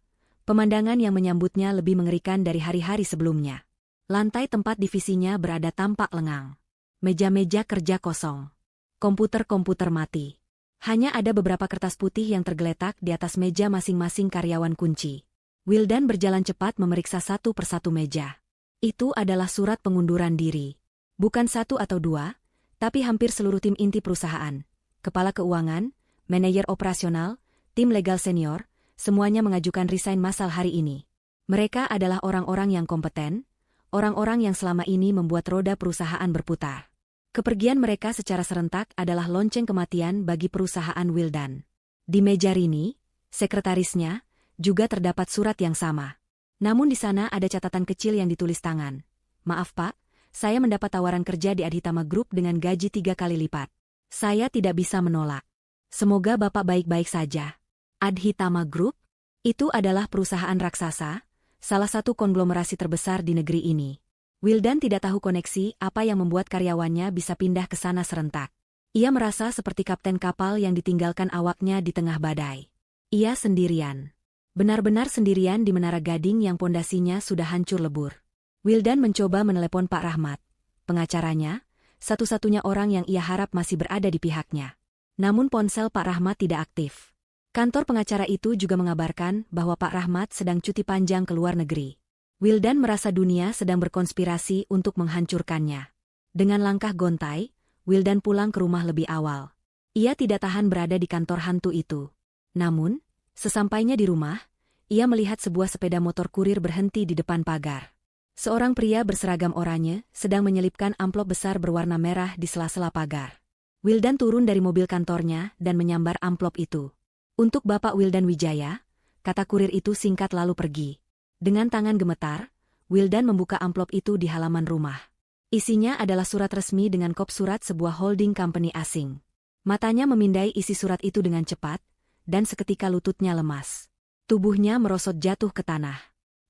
pemandangan yang menyambutnya lebih mengerikan dari hari-hari sebelumnya. Lantai tempat divisinya berada tampak lengang. Meja-meja kerja kosong. Komputer-komputer mati. Hanya ada beberapa kertas putih yang tergeletak di atas meja masing-masing karyawan kunci. Wildan berjalan cepat memeriksa satu persatu meja. Itu adalah surat pengunduran diri. Bukan satu atau dua, tapi hampir seluruh tim inti perusahaan. Kepala keuangan, manajer operasional, tim legal senior, semuanya mengajukan resign massal hari ini. Mereka adalah orang-orang yang kompeten, orang-orang yang selama ini membuat roda perusahaan berputar. Kepergian mereka secara serentak adalah lonceng kematian bagi perusahaan Wildan. Di meja Rini, sekretarisnya, juga terdapat surat yang sama. Namun di sana ada catatan kecil yang ditulis tangan. Maaf Pak, saya mendapat tawaran kerja di Adhitama Group dengan gaji 3 kali lipat. Saya tidak bisa menolak. Semoga Bapak baik-baik saja. Adhitama Group? Itu adalah perusahaan raksasa, salah satu konglomerasi terbesar di negeri ini. Wildan tidak tahu koneksi apa yang membuat karyawannya bisa pindah ke sana serentak. Ia merasa seperti kapten kapal yang ditinggalkan awaknya di tengah badai. Ia sendirian. Benar-benar sendirian di Menara Gading yang pondasinya sudah hancur lebur. Wildan mencoba menelepon Pak Rahmat, pengacaranya, satu-satunya orang yang ia harap masih berada di pihaknya. Namun ponsel Pak Rahmat tidak aktif. Kantor pengacara itu juga mengabarkan bahwa Pak Rahmat sedang cuti panjang ke luar negeri. Wildan merasa dunia sedang berkonspirasi untuk menghancurkannya. Dengan langkah gontai, Wildan pulang ke rumah lebih awal. Ia tidak tahan berada di kantor hantu itu. Namun, sesampainya di rumah, ia melihat sebuah sepeda motor kurir berhenti di depan pagar. Seorang pria berseragam oranye sedang menyelipkan amplop besar berwarna merah di sela-sela pagar. Wildan turun dari mobil kantornya dan menyambar amplop itu. Untuk Bapak Wildan Wijaya, kata kurir itu singkat lalu pergi. Dengan tangan gemetar, Wildan membuka amplop itu di halaman rumah. Isinya adalah surat resmi dengan kop surat sebuah holding company asing. Matanya memindai isi surat itu dengan cepat, dan seketika lututnya lemas. Tubuhnya merosot jatuh ke tanah.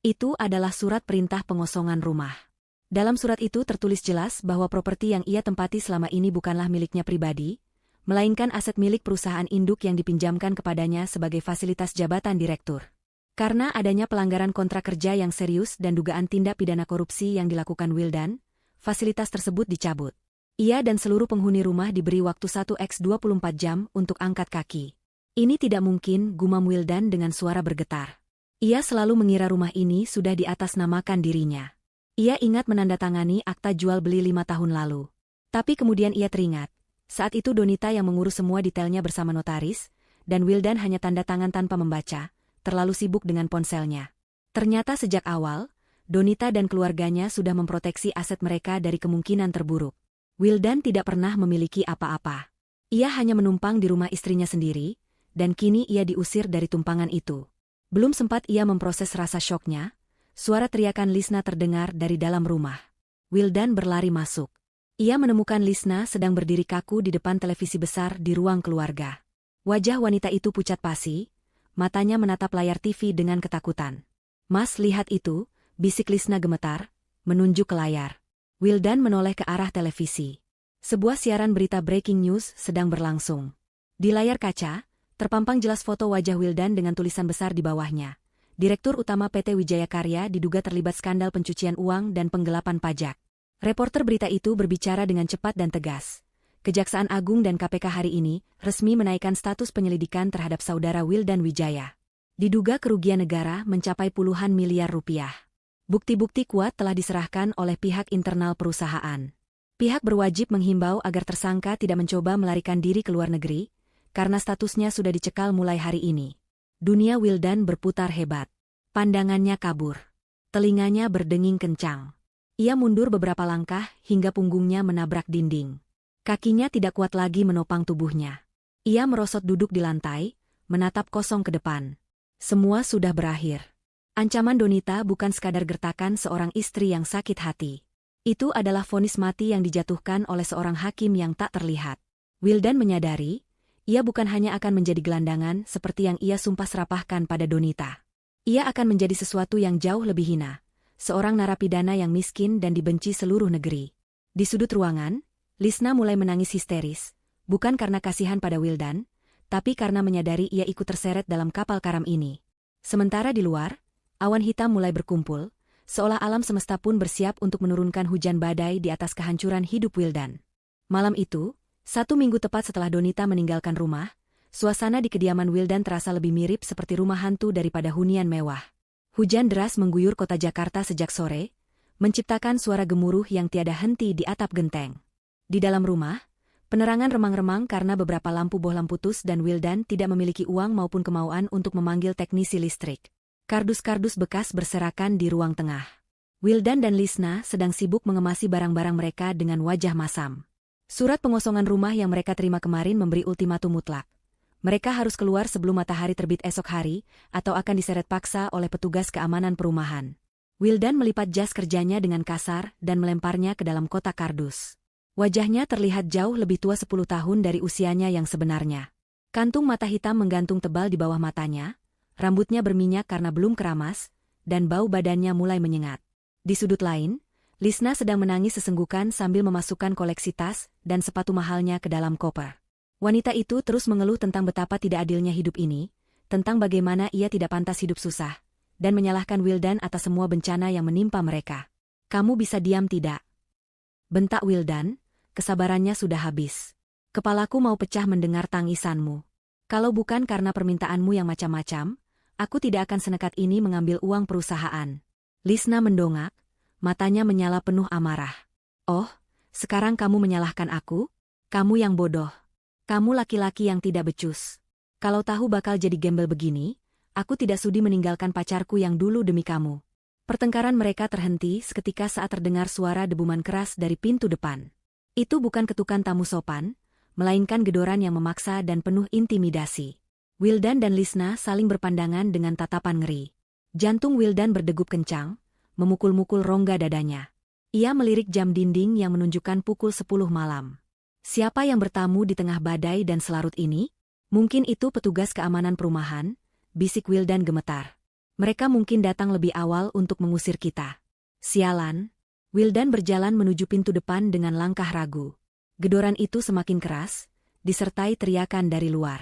Itu adalah surat perintah pengosongan rumah. Dalam surat itu tertulis jelas bahwa properti yang ia tempati selama ini bukanlah miliknya pribadi, melainkan aset milik perusahaan induk yang dipinjamkan kepadanya sebagai fasilitas jabatan direktur. Karena adanya pelanggaran kontrak kerja yang serius dan dugaan tindak pidana korupsi yang dilakukan Wildan, fasilitas tersebut dicabut. Ia dan seluruh penghuni rumah diberi waktu 1x24 jam untuk angkat kaki. Ini tidak mungkin, gumam Wildan dengan suara bergetar. Ia selalu mengira rumah ini sudah diatasnamakan dirinya. Ia ingat menandatangani akta jual beli 5 tahun lalu. Tapi kemudian ia teringat, saat itu Donita yang mengurus semua detailnya bersama notaris, dan Wildan hanya tanda tangan tanpa membaca, terlalu sibuk dengan ponselnya. Ternyata sejak awal, Donita dan keluarganya sudah memproteksi aset mereka dari kemungkinan terburuk. Wildan tidak pernah memiliki apa-apa. Ia hanya menumpang di rumah istrinya sendiri, dan kini ia diusir dari tumpangan itu. Belum sempat ia memproses rasa syoknya, suara teriakan Lisna terdengar dari dalam rumah. Wildan berlari masuk. Ia menemukan Lisna sedang berdiri kaku di depan televisi besar di ruang keluarga. Wajah wanita itu pucat pasi, matanya menatap layar TV dengan ketakutan. "Mas, lihat itu," bisik Lisna gemetar, menunjuk ke layar. Wildan menoleh ke arah televisi. Sebuah siaran berita breaking news sedang berlangsung. Di layar kaca, terpampang jelas foto wajah Wildan dengan tulisan besar di bawahnya. Direktur Utama PT Wijaya Karya diduga terlibat skandal pencucian uang dan penggelapan pajak. Reporter berita itu berbicara dengan cepat dan tegas. Kejaksaan Agung dan KPK hari ini resmi menaikkan status penyelidikan terhadap saudara Wildan Wijaya. Diduga kerugian negara mencapai puluhan miliar rupiah. Bukti-bukti kuat telah diserahkan oleh pihak internal perusahaan. Pihak berwajib menghimbau agar tersangka tidak mencoba melarikan diri ke luar negeri, karena statusnya sudah dicekal mulai hari ini. Dunia Wildan berputar hebat. Pandangannya kabur. Telinganya berdenging kencang. Ia mundur beberapa langkah hingga punggungnya menabrak dinding. Kakinya tidak kuat lagi menopang tubuhnya. Ia merosot duduk di lantai, menatap kosong ke depan. Semua sudah berakhir. Ancaman Donita bukan sekadar gertakan seorang istri yang sakit hati. Itu adalah vonis mati yang dijatuhkan oleh seorang hakim yang tak terlihat. Wildan menyadari, ia bukan hanya akan menjadi gelandangan seperti yang ia sumpah serapahkan pada Donita. Ia akan menjadi sesuatu yang jauh lebih hina, seorang narapidana yang miskin dan dibenci seluruh negeri. Di sudut ruangan, Lisna mulai menangis histeris, bukan karena kasihan pada Wildan, tapi karena menyadari ia ikut terseret dalam kapal karam ini. Sementara di luar, awan hitam mulai berkumpul, seolah alam semesta pun bersiap untuk menurunkan hujan badai di atas kehancuran hidup Wildan. Malam itu, 1 minggu tepat setelah Donita meninggalkan rumah, suasana di kediaman Wildan terasa lebih mirip seperti rumah hantu daripada hunian mewah. Hujan deras mengguyur kota Jakarta sejak sore, menciptakan suara gemuruh yang tiada henti di atap genteng. Di dalam rumah, penerangan remang-remang karena beberapa lampu bohlam putus dan Wildan tidak memiliki uang maupun kemauan untuk memanggil teknisi listrik. Kardus-kardus bekas berserakan di ruang tengah. Wildan dan Lisna sedang sibuk mengemasi barang-barang mereka dengan wajah masam. Surat pengosongan rumah yang mereka terima kemarin memberi ultimatum mutlak. Mereka harus keluar sebelum matahari terbit esok hari, atau akan diseret paksa oleh petugas keamanan perumahan. Wildan melipat jas kerjanya dengan kasar dan melemparnya ke dalam kotak kardus. Wajahnya terlihat jauh lebih tua 10 tahun dari usianya yang sebenarnya. Kantung mata hitam menggantung tebal di bawah matanya, rambutnya berminyak karena belum keramas, dan bau badannya mulai menyengat. Di sudut lain, Lisna sedang menangis sesenggukan sambil memasukkan koleksi tas dan sepatu mahalnya ke dalam koper. Wanita itu terus mengeluh tentang betapa tidak adilnya hidup ini, tentang bagaimana ia tidak pantas hidup susah, dan menyalahkan Wildan atas semua bencana yang menimpa mereka. "Kamu bisa diam tidak?" bentak Wildan. Kesabarannya sudah habis. "Kepalaku mau pecah mendengar tangisanmu. Kalau bukan karena permintaanmu yang macam-macam, aku tidak akan senekat ini mengambil uang perusahaan." Lisna mendongak, matanya menyala penuh amarah. "Oh, sekarang kamu menyalahkan aku? Kamu yang bodoh. Kamu laki-laki yang tidak becus. Kalau tahu bakal jadi gembel begini, aku tidak sudi meninggalkan pacarku yang dulu demi kamu." Pertengkaran mereka terhenti seketika saat terdengar suara debuman keras dari pintu depan. Itu bukan ketukan tamu sopan, melainkan gedoran yang memaksa dan penuh intimidasi. Wildan dan Lisna saling berpandangan dengan tatapan ngeri. Jantung Wildan berdegup kencang, memukul-mukul rongga dadanya. Ia melirik jam dinding yang menunjukkan pukul 10 malam. Siapa yang bertamu di tengah badai dan selarut ini? Mungkin itu petugas keamanan perumahan, bisik Wildan gemetar. Mereka mungkin datang lebih awal untuk mengusir kita. Sialan. Wildan berjalan menuju pintu depan dengan langkah ragu. Gedoran itu semakin keras, disertai teriakan dari luar.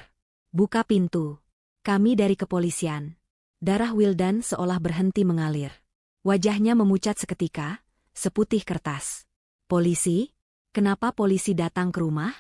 "Buka pintu. Kami dari kepolisian." Darah Wildan seolah berhenti mengalir. Wajahnya memucat seketika, seputih kertas. "Polisi? Kenapa polisi datang ke rumah?"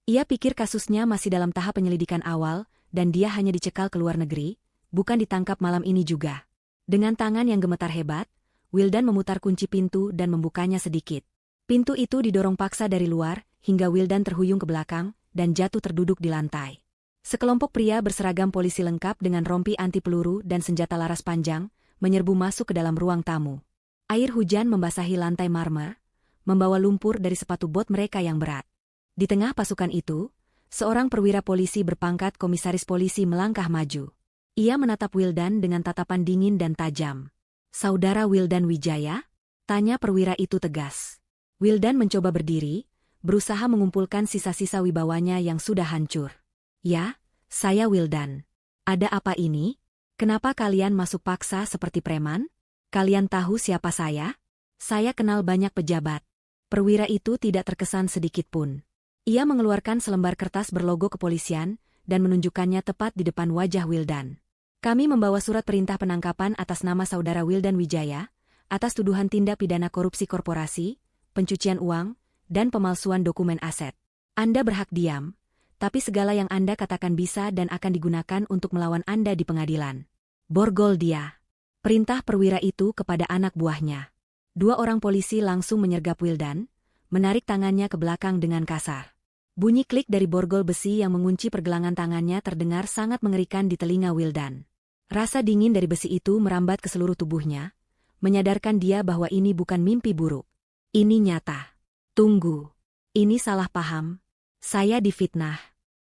Ia pikir kasusnya masih dalam tahap penyelidikan awal, dan dia hanya dicekal ke luar negeri, bukan ditangkap malam ini juga. Dengan tangan yang gemetar hebat, Wildan memutar kunci pintu dan membukanya sedikit. Pintu itu didorong paksa dari luar, hingga Wildan terhuyung ke belakang, dan jatuh terduduk di lantai. Sekelompok pria berseragam polisi lengkap dengan rompi anti peluru dan senjata laras panjang, menyerbu masuk ke dalam ruang tamu. Air hujan membasahi lantai marmer, membawa lumpur dari sepatu bot mereka yang berat. Di tengah pasukan itu, seorang perwira polisi berpangkat komisaris polisi melangkah maju. Ia menatap Wildan dengan tatapan dingin dan tajam. "Saudara Wildan Wijaya?" tanya perwira itu tegas. Wildan mencoba berdiri, berusaha mengumpulkan sisa-sisa wibawanya yang sudah hancur. "Ya, saya Wildan. Ada apa ini? Kenapa kalian masuk paksa seperti preman? Kalian tahu siapa saya? Saya kenal banyak pejabat." Perwira itu tidak terkesan sedikit pun. Ia mengeluarkan selembar kertas berlogo kepolisian dan menunjukkannya tepat di depan wajah Wildan. "Kami membawa surat perintah penangkapan atas nama saudara Wildan Wijaya, atas tuduhan tindak pidana korupsi korporasi, pencucian uang, dan pemalsuan dokumen aset. Anda berhak diam, tapi segala yang Anda katakan bisa dan akan digunakan untuk melawan Anda di pengadilan." "Borgol dia!" perintah perwira itu kepada anak buahnya. 2 orang polisi langsung menyergap Wildan, menarik tangannya ke belakang dengan kasar. Bunyi klik dari borgol besi yang mengunci pergelangan tangannya terdengar sangat mengerikan di telinga Wildan. Rasa dingin dari besi itu merambat ke seluruh tubuhnya, menyadarkan dia bahwa ini bukan mimpi buruk. Ini nyata. Tunggu. Ini salah paham. Saya difitnah.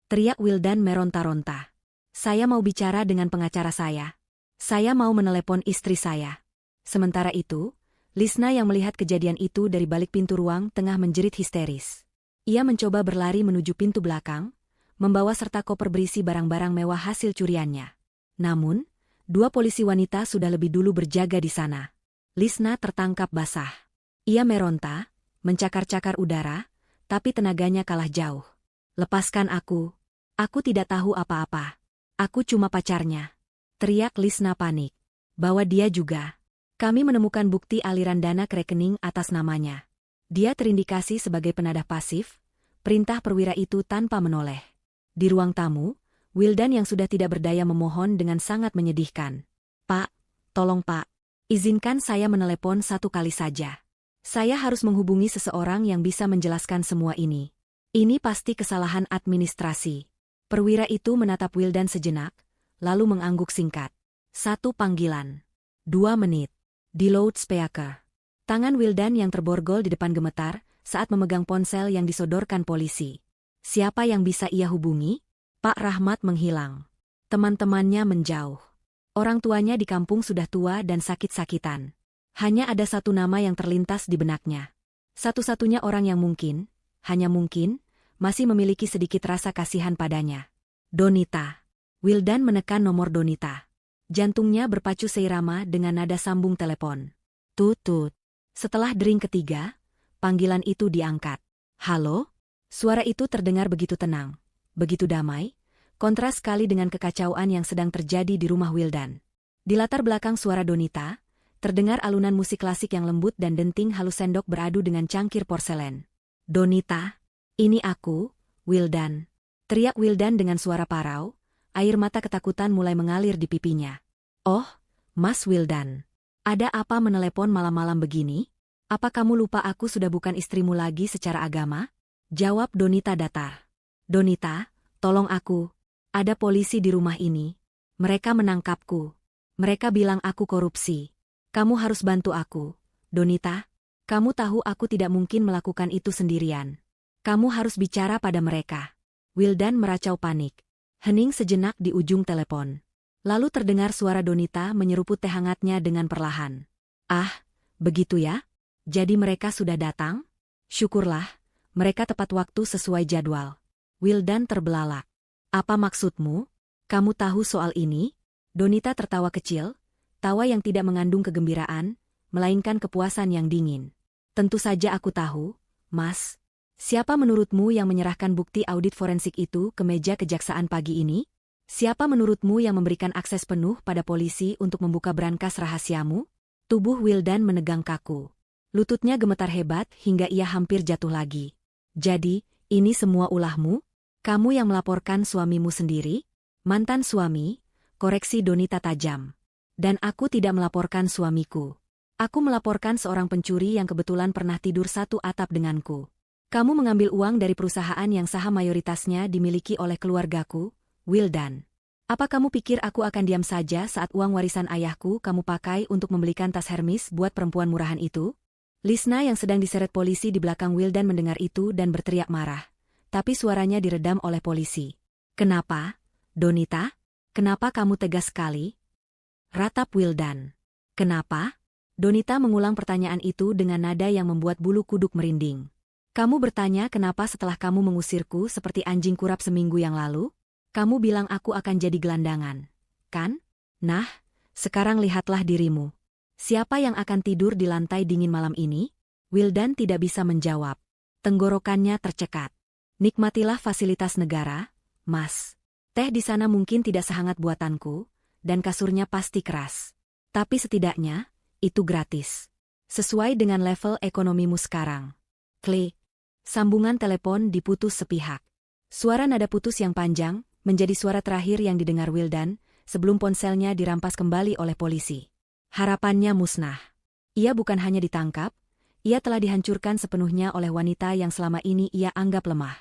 Teriak Wildan meronta-ronta. Saya mau bicara dengan pengacara saya. Saya mau menelepon istri saya. Sementara itu, Lisna yang melihat kejadian itu dari balik pintu ruang tengah menjerit histeris. Ia mencoba berlari menuju pintu belakang, membawa serta koper berisi barang-barang mewah hasil curiannya. Namun, 2 polisi wanita sudah lebih dulu berjaga di sana. Lisna tertangkap basah. Ia meronta, mencakar-cakar udara, tapi tenaganya kalah jauh. Lepaskan aku. Aku tidak tahu apa-apa. Aku cuma pacarnya. Teriak Lisna panik. Bawa dia juga. Kami menemukan bukti aliran dana ke rekening atas namanya. Dia terindikasi sebagai penadah pasif, perintah perwira itu tanpa menoleh. Di ruang tamu, Wildan yang sudah tidak berdaya memohon dengan sangat menyedihkan. Pak, tolong Pak, izinkan saya menelepon 1 kali saja. Saya harus menghubungi seseorang yang bisa menjelaskan semua ini. Ini pasti kesalahan administrasi. Perwira itu menatap Wildan sejenak, lalu mengangguk singkat. 1 panggilan. 2 menit. Di loudspeaker. Tangan Wildan yang terborgol di depan gemetar saat memegang ponsel yang disodorkan polisi. Siapa yang bisa ia hubungi? Pak Rahmat menghilang. Teman-temannya menjauh. Orang tuanya di kampung sudah tua dan sakit-sakitan. Hanya ada 1 nama yang terlintas di benaknya. Satu-satunya orang yang mungkin, hanya mungkin, masih memiliki sedikit rasa kasihan padanya. Donita. Wildan menekan nomor Donita. Jantungnya berpacu seirama dengan nada sambung telepon. Tut-tut. Setelah dering ketiga, panggilan itu diangkat. Halo? Suara itu terdengar begitu tenang, begitu damai, kontras sekali dengan kekacauan yang sedang terjadi di rumah Wildan. Di latar belakang suara Donita, terdengar alunan musik klasik yang lembut dan denting halus sendok beradu dengan cangkir porselen. Donita, ini aku, Wildan. Teriak Wildan dengan suara parau, air mata ketakutan mulai mengalir di pipinya. Oh, Mas Wildan. Ada apa menelepon malam-malam begini? Apa kamu lupa aku sudah bukan istrimu lagi secara agama? Jawab Donita datar. Donita, tolong aku. Ada polisi di rumah ini. Mereka menangkapku. Mereka bilang aku korupsi. Kamu harus bantu aku. Donita, kamu tahu aku tidak mungkin melakukan itu sendirian. Kamu harus bicara pada mereka. Wildan meracau panik. Hening sejenak di ujung telepon. Lalu terdengar suara Donita menyeruput teh hangatnya dengan perlahan. Ah, begitu ya? Jadi mereka sudah datang? Syukurlah, mereka tepat waktu sesuai jadwal. Wildan terbelalak. Apa maksudmu? Kamu tahu soal ini? Donita tertawa kecil, tawa yang tidak mengandung kegembiraan, melainkan kepuasan yang dingin. Tentu saja aku tahu, Mas. Siapa menurutmu yang menyerahkan bukti audit forensik itu ke meja kejaksaan pagi ini? Siapa menurutmu yang memberikan akses penuh pada polisi untuk membuka brankas rahasiamu? Tubuh Wildan menegang kaku. Lututnya gemetar hebat hingga ia hampir jatuh lagi. Jadi, ini semua ulahmu? Kamu yang melaporkan suamimu sendiri? Mantan suami, koreksi Donita tajam. Dan aku tidak melaporkan suamiku. Aku melaporkan seorang pencuri yang kebetulan pernah tidur 1 atap denganku. Kamu mengambil uang dari perusahaan yang saham mayoritasnya dimiliki oleh keluargaku, Wildan. Apa kamu pikir aku akan diam saja saat uang warisan ayahku kamu pakai untuk membelikan tas Hermes buat perempuan murahan itu? Lisna yang sedang diseret polisi di belakang Wildan mendengar itu dan berteriak marah. Tapi suaranya diredam oleh polisi. Kenapa, Donita? Kenapa kamu tegas sekali? Ratap Wildan. Kenapa? Donita mengulang pertanyaan itu dengan nada yang membuat bulu kuduk merinding. Kamu bertanya kenapa setelah kamu mengusirku seperti anjing kurap seminggu yang lalu? Kamu bilang aku akan jadi gelandangan, kan? Nah, sekarang lihatlah dirimu. Siapa yang akan tidur di lantai dingin malam ini? Wildan tidak bisa menjawab. Tenggorokannya tercekat. Nikmatilah fasilitas negara, Mas. Teh di sana mungkin tidak sehangat buatanku, dan kasurnya pasti keras. Tapi setidaknya, itu gratis. Sesuai dengan level ekonomimu sekarang. Klik. Sambungan telepon diputus sepihak. Suara nada putus yang panjang menjadi suara terakhir yang didengar Wildan sebelum ponselnya dirampas kembali oleh polisi. Harapannya musnah. Ia bukan hanya ditangkap, ia telah dihancurkan sepenuhnya oleh wanita yang selama ini ia anggap lemah.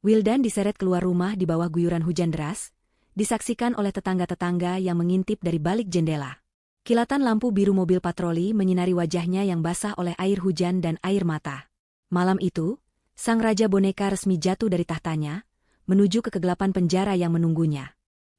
Wildan diseret keluar rumah di bawah guyuran hujan deras, disaksikan oleh tetangga-tetangga yang mengintip dari balik jendela. Kilatan lampu biru mobil patroli menyinari wajahnya yang basah oleh air hujan dan air mata. Malam itu, sang raja boneka resmi jatuh dari tahtanya, menuju ke kegelapan penjara yang menunggunya.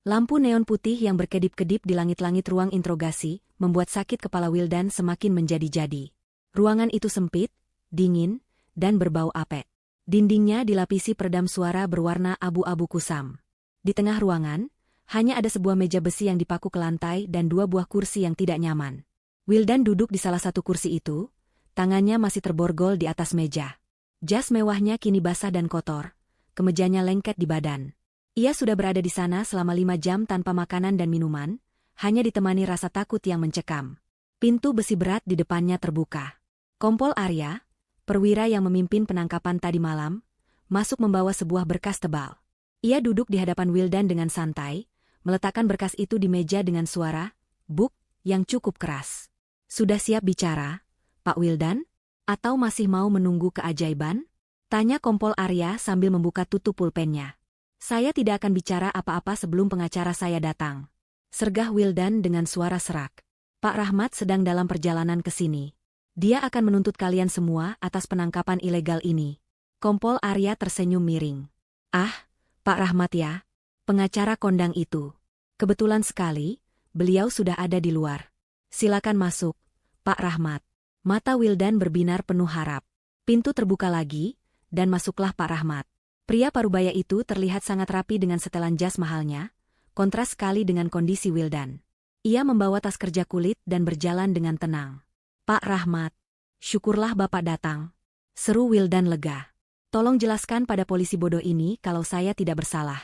Lampu neon putih yang berkedip-kedip di langit-langit ruang interogasi membuat sakit kepala Wildan semakin menjadi-jadi. Ruangan itu sempit, dingin, dan berbau apek. Dindingnya dilapisi peredam suara berwarna abu-abu kusam. Di tengah ruangan, hanya ada sebuah meja besi yang dipaku ke lantai dan 2 buah kursi yang tidak nyaman. Wildan duduk di salah satu kursi itu, tangannya masih terborgol di atas meja. Jas mewahnya kini basah dan kotor, kemejanya lengket di badan. Ia sudah berada di sana selama 5 jam tanpa makanan dan minuman, hanya ditemani rasa takut yang mencekam. Pintu besi berat di depannya terbuka. Kompol Arya, perwira yang memimpin penangkapan tadi malam, masuk membawa sebuah berkas tebal. Ia duduk di hadapan Wildan dengan santai, meletakkan berkas itu di meja dengan suara, "Buk," yang cukup keras. "Sudah siap bicara, Pak Wildan? Atau masih mau menunggu keajaiban?" Tanya Kompol Arya sambil membuka tutup pulpennya. "Saya tidak akan bicara apa-apa sebelum pengacara saya datang," sergah Wildan dengan suara serak. "Pak Rahmat sedang dalam perjalanan ke sini. Dia akan menuntut kalian semua atas penangkapan ilegal ini." Kompol Arya tersenyum miring. "Ah, Pak Rahmat ya, pengacara kondang itu. Kebetulan sekali, beliau sudah ada di luar. Silakan masuk, Pak Rahmat." Mata Wildan berbinar penuh harap. Pintu terbuka lagi, dan masuklah Pak Rahmat. Pria parubaya itu terlihat sangat rapi dengan setelan jas mahalnya, kontras sekali dengan kondisi Wildan. Ia membawa tas kerja kulit dan berjalan dengan tenang. "Pak Rahmat, syukurlah Bapak datang," seru Wildan lega. "Tolong jelaskan pada polisi bodoh ini kalau saya tidak bersalah.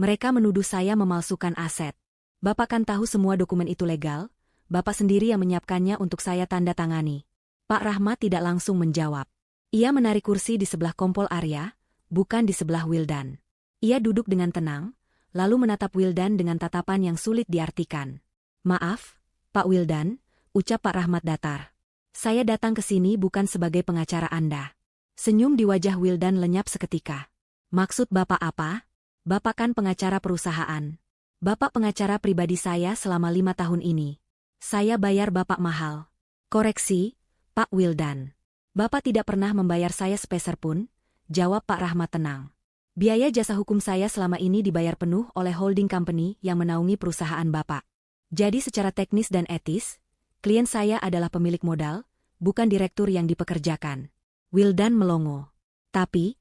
Mereka menuduh saya memalsukan aset. Bapak kan tahu semua dokumen itu legal, Bapak sendiri yang menyiapkannya untuk saya tanda tangani." Pak Rahmat tidak langsung menjawab. Ia menarik kursi di sebelah Kompol Arya, bukan di sebelah Wildan. Ia duduk dengan tenang, lalu menatap Wildan dengan tatapan yang sulit diartikan. "Maaf, Pak Wildan," ucap Pak Rahmat datar. "Saya datang ke sini bukan sebagai pengacara Anda." Senyum di wajah Wildan lenyap seketika. "Maksud Bapak apa? Bapak kan pengacara perusahaan. Bapak pengacara pribadi saya selama 5 tahun ini. Saya bayar Bapak mahal." "Koreksi, Pak Wildan. Bapak tidak pernah membayar saya sepeser pun," jawab Pak Rahmat tenang. "Biaya jasa hukum saya selama ini dibayar penuh oleh holding company yang menaungi perusahaan Bapak. Jadi secara teknis dan etis, klien saya adalah pemilik modal, bukan direktur yang dipekerjakan." Wildan melongo. Tapi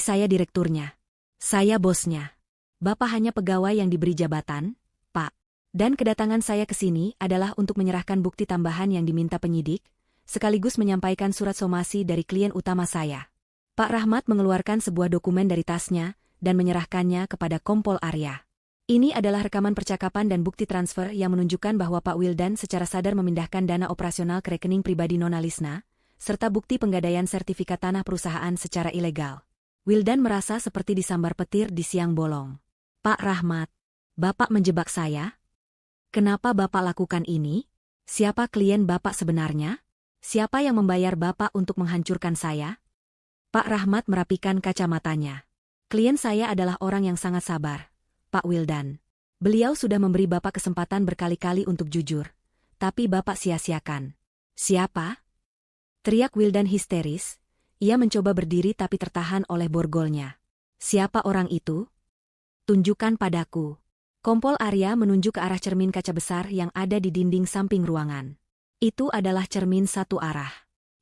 saya direkturnya. Saya bosnya. Bapak hanya pegawai yang diberi jabatan, Pak. Dan kedatangan saya ke sini adalah untuk menyerahkan bukti tambahan yang diminta penyidik, sekaligus menyampaikan surat somasi dari klien utama saya." Pak Rahmat mengeluarkan sebuah dokumen dari tasnya dan menyerahkannya kepada Kompol Arya. Ini adalah rekaman percakapan dan bukti transfer yang menunjukkan bahwa Pak Wildan secara sadar memindahkan dana operasional ke rekening pribadi Nona Lisna, serta bukti penggadaian sertifikat tanah perusahaan secara ilegal. Wildan merasa seperti disambar petir di siang bolong. "Pak Rahmat, Bapak menjebak saya? Kenapa Bapak lakukan ini? Siapa klien Bapak sebenarnya? Siapa yang membayar Bapak untuk menghancurkan saya?" Pak Rahmat merapikan kacamatanya. "Klien saya adalah orang yang sangat sabar, Pak Wildan. Beliau sudah memberi Bapak kesempatan berkali-kali untuk jujur, tapi Bapak sia-siakan." "Siapa?" teriak Wildan histeris. Ia mencoba berdiri tapi tertahan oleh borgolnya. "Siapa orang itu? Tunjukkan padaku." Kompol Arya menunjuk ke arah cermin kaca besar yang ada di dinding samping ruangan. Itu adalah cermin satu arah.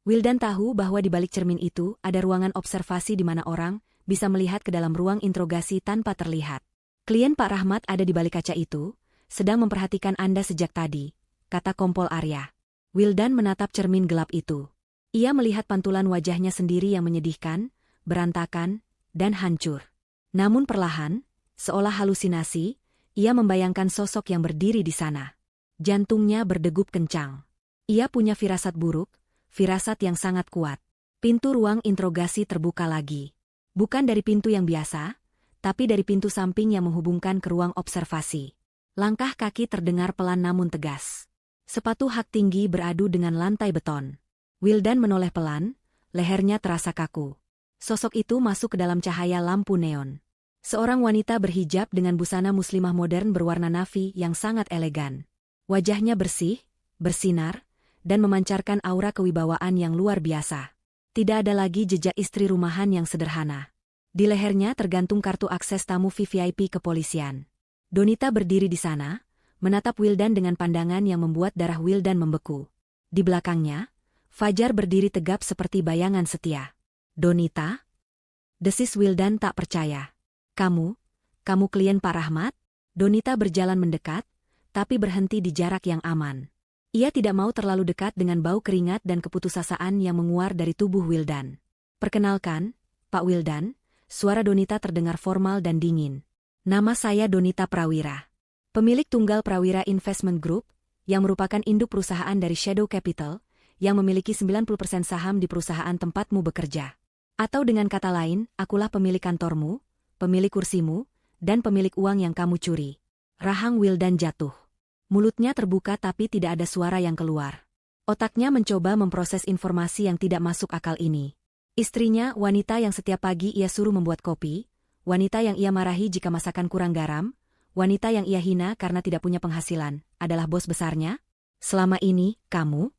Wildan tahu bahwa di balik cermin itu ada ruangan observasi di mana orang bisa melihat ke dalam ruang interogasi tanpa terlihat. "Klien Pak Rahmat ada di balik kaca itu, sedang memperhatikan Anda sejak tadi," kata Kompol Arya. Wildan menatap cermin gelap itu. Ia melihat pantulan wajahnya sendiri yang menyedihkan, berantakan, dan hancur. Namun perlahan, seolah halusinasi, ia membayangkan sosok yang berdiri di sana. Jantungnya berdegup kencang. Ia punya firasat buruk, firasat yang sangat kuat. Pintu ruang interogasi terbuka lagi. Bukan dari pintu yang biasa, tapi dari pintu samping yang menghubungkan ke ruang observasi. Langkah kaki terdengar pelan namun tegas. Sepatu hak tinggi beradu dengan lantai beton. Wildan menoleh pelan, lehernya terasa kaku. Sosok itu masuk ke dalam cahaya lampu neon. Seorang wanita berhijab dengan busana muslimah modern berwarna navy yang sangat elegan. Wajahnya bersih, bersinar, dan memancarkan aura kewibawaan yang luar biasa. Tidak ada lagi jejak istri rumahan yang sederhana. Di lehernya tergantung kartu akses tamu VVIP kepolisian. Donita berdiri di sana, menatap Wildan dengan pandangan yang membuat darah Wildan membeku. Di belakangnya, Fajar berdiri tegap seperti bayangan setia. "Donita?" desis Wildan tak percaya. Kamu klien Pak Rahmat?" Donita berjalan mendekat, tapi berhenti di jarak yang aman. Ia tidak mau terlalu dekat dengan bau keringat dan keputusasaan yang menguar dari tubuh Wildan. "Perkenalkan, Pak Wildan," suara Donita terdengar formal dan dingin. "Nama saya Donita Prawira, pemilik tunggal Prawira Investment Group, yang merupakan induk perusahaan dari Shadow Capital, yang memiliki 90% saham di perusahaan tempatmu bekerja. Atau dengan kata lain, akulah pemilik kantormu, pemilik kursimu, dan pemilik uang yang kamu curi." Rahang Wildan jatuh. Mulutnya terbuka tapi tidak ada suara yang keluar. Otaknya mencoba memproses informasi yang tidak masuk akal ini. Istrinya, wanita yang setiap pagi ia suruh membuat kopi, wanita yang ia marahi jika masakan kurang garam, wanita yang ia hina karena tidak punya penghasilan, adalah bos besarnya? "Selama ini, kamu?"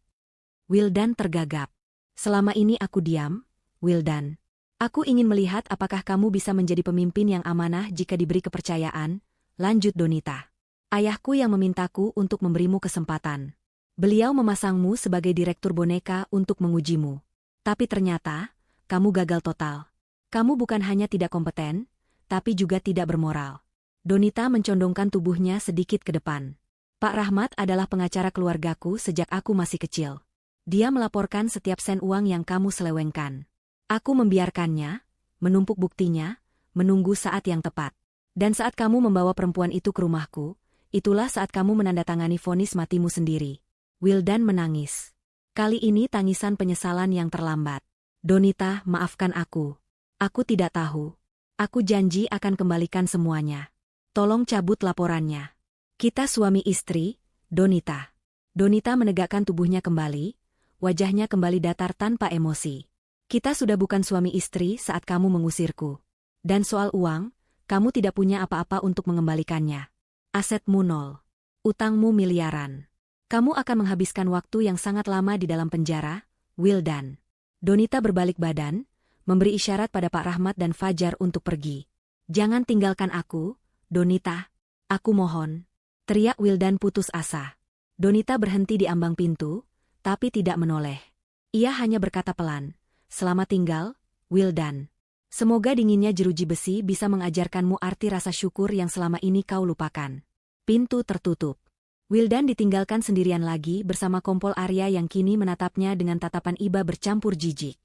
Wildan tergagap. "Selama ini aku diam, Wildan. Aku ingin melihat apakah kamu bisa menjadi pemimpin yang amanah jika diberi kepercayaan," lanjut Donita. "Ayahku yang memintaku untuk memberimu kesempatan. Beliau memasangmu sebagai direktur boneka untuk mengujimu. Tapi ternyata, kamu gagal total. Kamu bukan hanya tidak kompeten, tapi juga tidak bermoral." Donita mencondongkan tubuhnya sedikit ke depan. "Pak Rahmat adalah pengacara keluargaku sejak aku masih kecil. Dia melaporkan setiap sen uang yang kamu selewengkan. Aku membiarkannya, menumpuk buktinya, menunggu saat yang tepat. Dan saat kamu membawa perempuan itu ke rumahku, itulah saat kamu menandatangani vonis matimu sendiri." Wildan menangis. Kali ini tangisan penyesalan yang terlambat. "Donita, maafkan aku. Aku tidak tahu. Aku janji akan kembalikan semuanya. Tolong cabut laporannya. Kita suami istri, Donita." Donita menegakkan tubuhnya kembali, wajahnya kembali datar tanpa emosi. "Kita sudah bukan suami istri saat kamu mengusirku. Dan soal uang, kamu tidak punya apa-apa untuk mengembalikannya. Asetmu nol. Utangmu miliaran. Kamu akan menghabiskan waktu yang sangat lama di dalam penjara, Wildan." Donita berbalik badan, memberi isyarat pada Pak Rahmat dan Fajar untuk pergi. "Jangan tinggalkan aku, Donita. Aku mohon," teriak Wildan putus asa. Donita berhenti di ambang pintu, tapi tidak menoleh. Ia hanya berkata pelan, "Selamat tinggal, Wildan. Semoga dinginnya jeruji besi bisa mengajarkanmu arti rasa syukur yang selama ini kau lupakan." Pintu tertutup. Wildan ditinggalkan sendirian lagi bersama Kompol Arya yang kini menatapnya dengan tatapan iba bercampur jijik.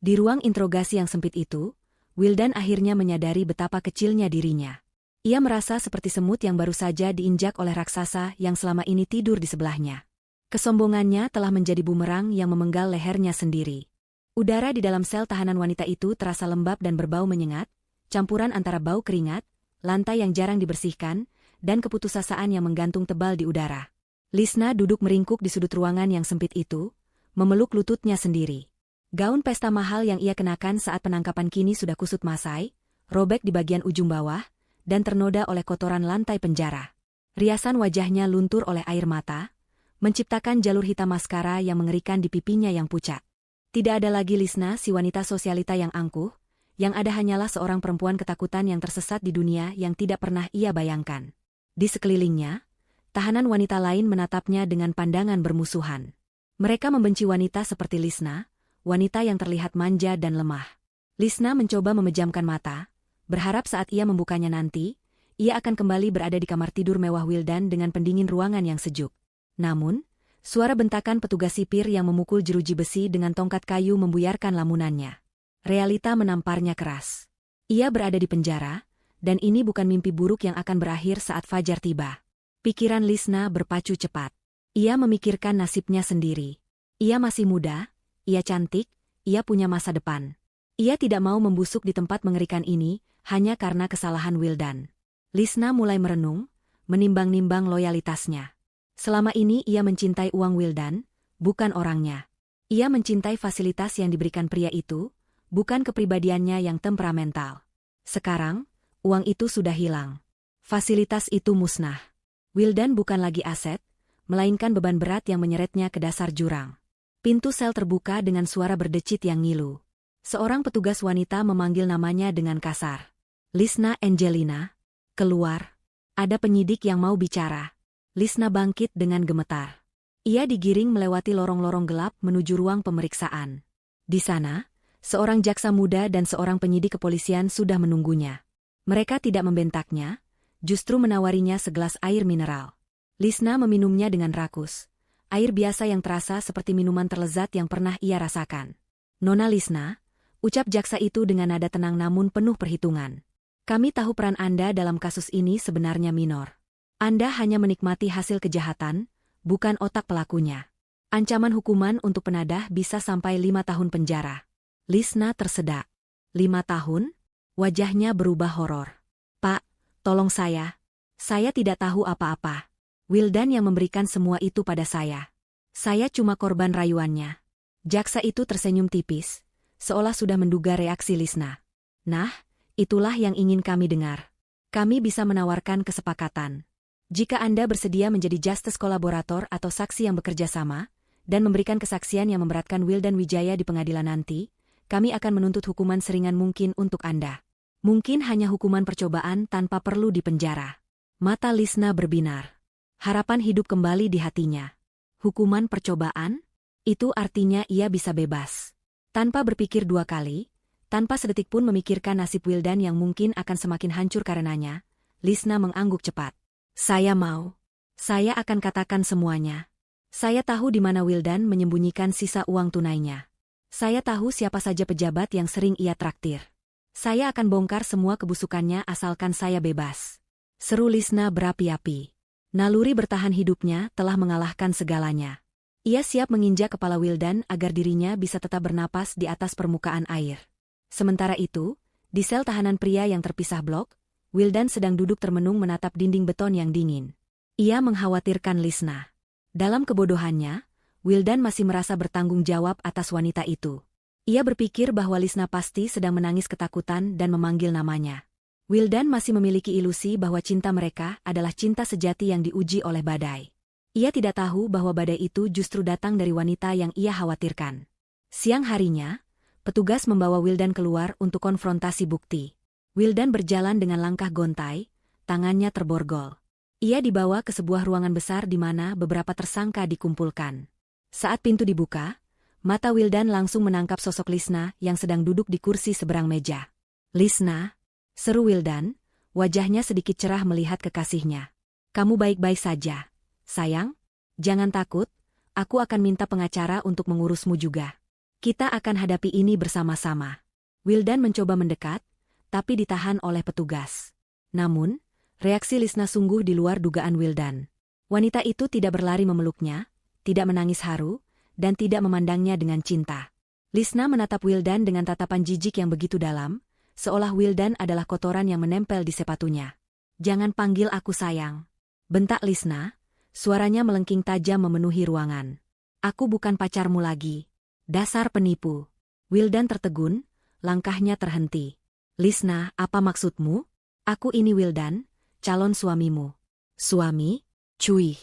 Di ruang interogasi yang sempit itu, Wildan akhirnya menyadari betapa kecilnya dirinya. Ia merasa seperti semut yang baru saja diinjak oleh raksasa yang selama ini tidur di sebelahnya. Kesombongannya telah menjadi bumerang yang memenggal lehernya sendiri. Udara di dalam sel tahanan wanita itu terasa lembab dan berbau menyengat, campuran antara bau keringat, lantai yang jarang dibersihkan, dan keputusasaan yang menggantung tebal di udara. Lisna duduk meringkuk di sudut ruangan yang sempit itu, memeluk lututnya sendiri. Gaun pesta mahal yang ia kenakan saat penangkapan kini sudah kusut masai, robek di bagian ujung bawah, dan ternoda oleh kotoran lantai penjara. Riasan wajahnya luntur oleh air mata, menciptakan jalur hitam maskara yang mengerikan di pipinya yang pucat. Tidak ada lagi Lisna si wanita sosialita yang angkuh, yang ada hanyalah seorang perempuan ketakutan yang tersesat di dunia yang tidak pernah ia bayangkan. Di sekelilingnya, tahanan wanita lain menatapnya dengan pandangan bermusuhan. Mereka membenci wanita seperti Lisna, wanita yang terlihat manja dan lemah. Lisna mencoba memejamkan mata, berharap saat ia membukanya nanti, ia akan kembali berada di kamar tidur mewah Wildan dengan pendingin ruangan yang sejuk. Namun, suara bentakan petugas sipir yang memukul jeruji besi dengan tongkat kayu membuyarkan lamunannya. Realita menamparnya keras. Ia berada di penjara, dan ini bukan mimpi buruk yang akan berakhir saat fajar tiba. Pikiran Lisna berpacu cepat. Ia memikirkan nasibnya sendiri. Ia masih muda, ia cantik, ia punya masa depan. Ia tidak mau membusuk di tempat mengerikan ini, hanya karena kesalahan Wildan. Lisna mulai merenung, menimbang-nimbang loyalitasnya. Selama ini ia mencintai uang Wildan, bukan orangnya. Ia mencintai fasilitas yang diberikan pria itu, bukan kepribadiannya yang temperamental. Sekarang, uang itu sudah hilang. Fasilitas itu musnah. Wildan bukan lagi aset, melainkan beban berat yang menyeretnya ke dasar jurang. Pintu sel terbuka dengan suara berdecit yang ngilu. Seorang petugas wanita memanggil namanya dengan kasar. Lisna Angelina, keluar. Ada penyidik yang mau bicara. Lisna bangkit dengan gemetar. Ia digiring melewati lorong-lorong gelap menuju ruang pemeriksaan. Di sana, seorang jaksa muda dan seorang penyidik kepolisian sudah menunggunya. Mereka tidak membentaknya, justru menawarinya segelas air mineral. Lisna meminumnya dengan rakus. Air biasa yang terasa seperti minuman terlezat yang pernah ia rasakan. "Nona Lisna," ucap jaksa itu dengan nada tenang namun penuh perhitungan. "Kami tahu peran Anda dalam kasus ini sebenarnya minor. Anda hanya menikmati hasil kejahatan, bukan otak pelakunya. Ancaman hukuman untuk penadah bisa sampai 5 tahun penjara." Lisna tersedak. 5 tahun? Wajahnya berubah horor. "Pak, tolong saya. Saya tidak tahu apa-apa. Wildan yang memberikan semua itu pada saya. Saya cuma korban rayuannya." Jaksa itu tersenyum tipis, seolah sudah menduga reaksi Lisna. "Nah, itulah yang ingin kami dengar. Kami bisa menawarkan kesepakatan. Jika Anda bersedia menjadi justice kolaborator atau saksi yang bekerja sama, dan memberikan kesaksian yang memberatkan Wildan Wijaya di pengadilan nanti, kami akan menuntut hukuman seringan mungkin untuk Anda. Mungkin hanya hukuman percobaan tanpa perlu dipenjara." Mata Lisna berbinar. Harapan hidup kembali di hatinya. Hukuman percobaan? Itu artinya ia bisa bebas. Tanpa berpikir 2 kali, tanpa sedetik pun memikirkan nasib Wildan yang mungkin akan semakin hancur karenanya, Lisna mengangguk cepat. "Saya mau. Saya akan katakan semuanya. Saya tahu di mana Wildan menyembunyikan sisa uang tunainya. Saya tahu siapa saja pejabat yang sering ia traktir. Saya akan bongkar semua kebusukannya asalkan saya bebas." Seru Lisna berapi-api. Naluri bertahan hidupnya telah mengalahkan segalanya. Ia siap menginjak kepala Wildan agar dirinya bisa tetap bernapas di atas permukaan air. Sementara itu, di sel tahanan pria yang terpisah blok, Wildan sedang duduk termenung menatap dinding beton yang dingin. Ia mengkhawatirkan Lisna. Dalam kebodohannya, Wildan masih merasa bertanggung jawab atas wanita itu. Ia berpikir bahwa Lisna pasti sedang menangis ketakutan dan memanggil namanya. Wildan masih memiliki ilusi bahwa cinta mereka adalah cinta sejati yang diuji oleh badai. Ia tidak tahu bahwa badai itu justru datang dari wanita yang ia khawatirkan. Siang harinya, petugas membawa Wildan keluar untuk konfrontasi bukti. Wildan berjalan dengan langkah gontai, tangannya terborgol. Ia dibawa ke sebuah ruangan besar di mana beberapa tersangka dikumpulkan. Saat pintu dibuka, mata Wildan langsung menangkap sosok Lisna yang sedang duduk di kursi seberang meja. "Lisna," seru Wildan, wajahnya sedikit cerah melihat kekasihnya. "Kamu baik-baik saja, sayang? Jangan takut, aku akan minta pengacara untuk mengurusmu juga. Kita akan hadapi ini bersama-sama." Wildan mencoba mendekat, tapi ditahan oleh petugas. Namun, reaksi Lisna sungguh di luar dugaan Wildan. Wanita itu tidak berlari memeluknya, tidak menangis haru, dan tidak memandangnya dengan cinta. Lisna menatap Wildan dengan tatapan jijik yang begitu dalam, seolah Wildan adalah kotoran yang menempel di sepatunya. "Jangan panggil aku sayang," bentak Lisna, suaranya melengking tajam memenuhi ruangan. "Aku bukan pacarmu lagi. Dasar penipu." Wildan tertegun, langkahnya terhenti. "Lisna, apa maksudmu? Aku ini Wildan, calon suamimu." "Suami? Cuy."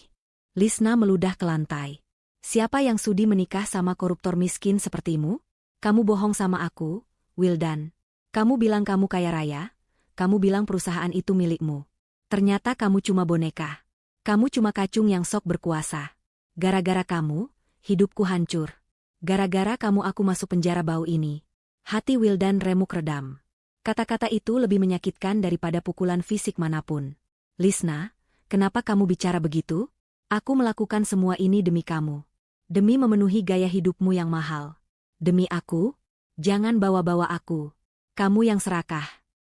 Lisna meludah ke lantai. "Siapa yang sudi menikah sama koruptor miskin sepertimu? Kamu bohong sama aku, Wildan. Kamu bilang kamu kaya raya, kamu bilang perusahaan itu milikmu. Ternyata kamu cuma boneka. Kamu cuma kacung yang sok berkuasa. Gara-gara kamu, hidupku hancur. Gara-gara kamu aku masuk penjara bau ini." Hati Wildan remuk redam. Kata-kata itu lebih menyakitkan daripada pukulan fisik manapun. "Lisna, kenapa kamu bicara begitu? Aku melakukan semua ini demi kamu. Demi memenuhi gaya hidupmu yang mahal. Demi aku? Jangan bawa-bawa aku. Kamu yang serakah."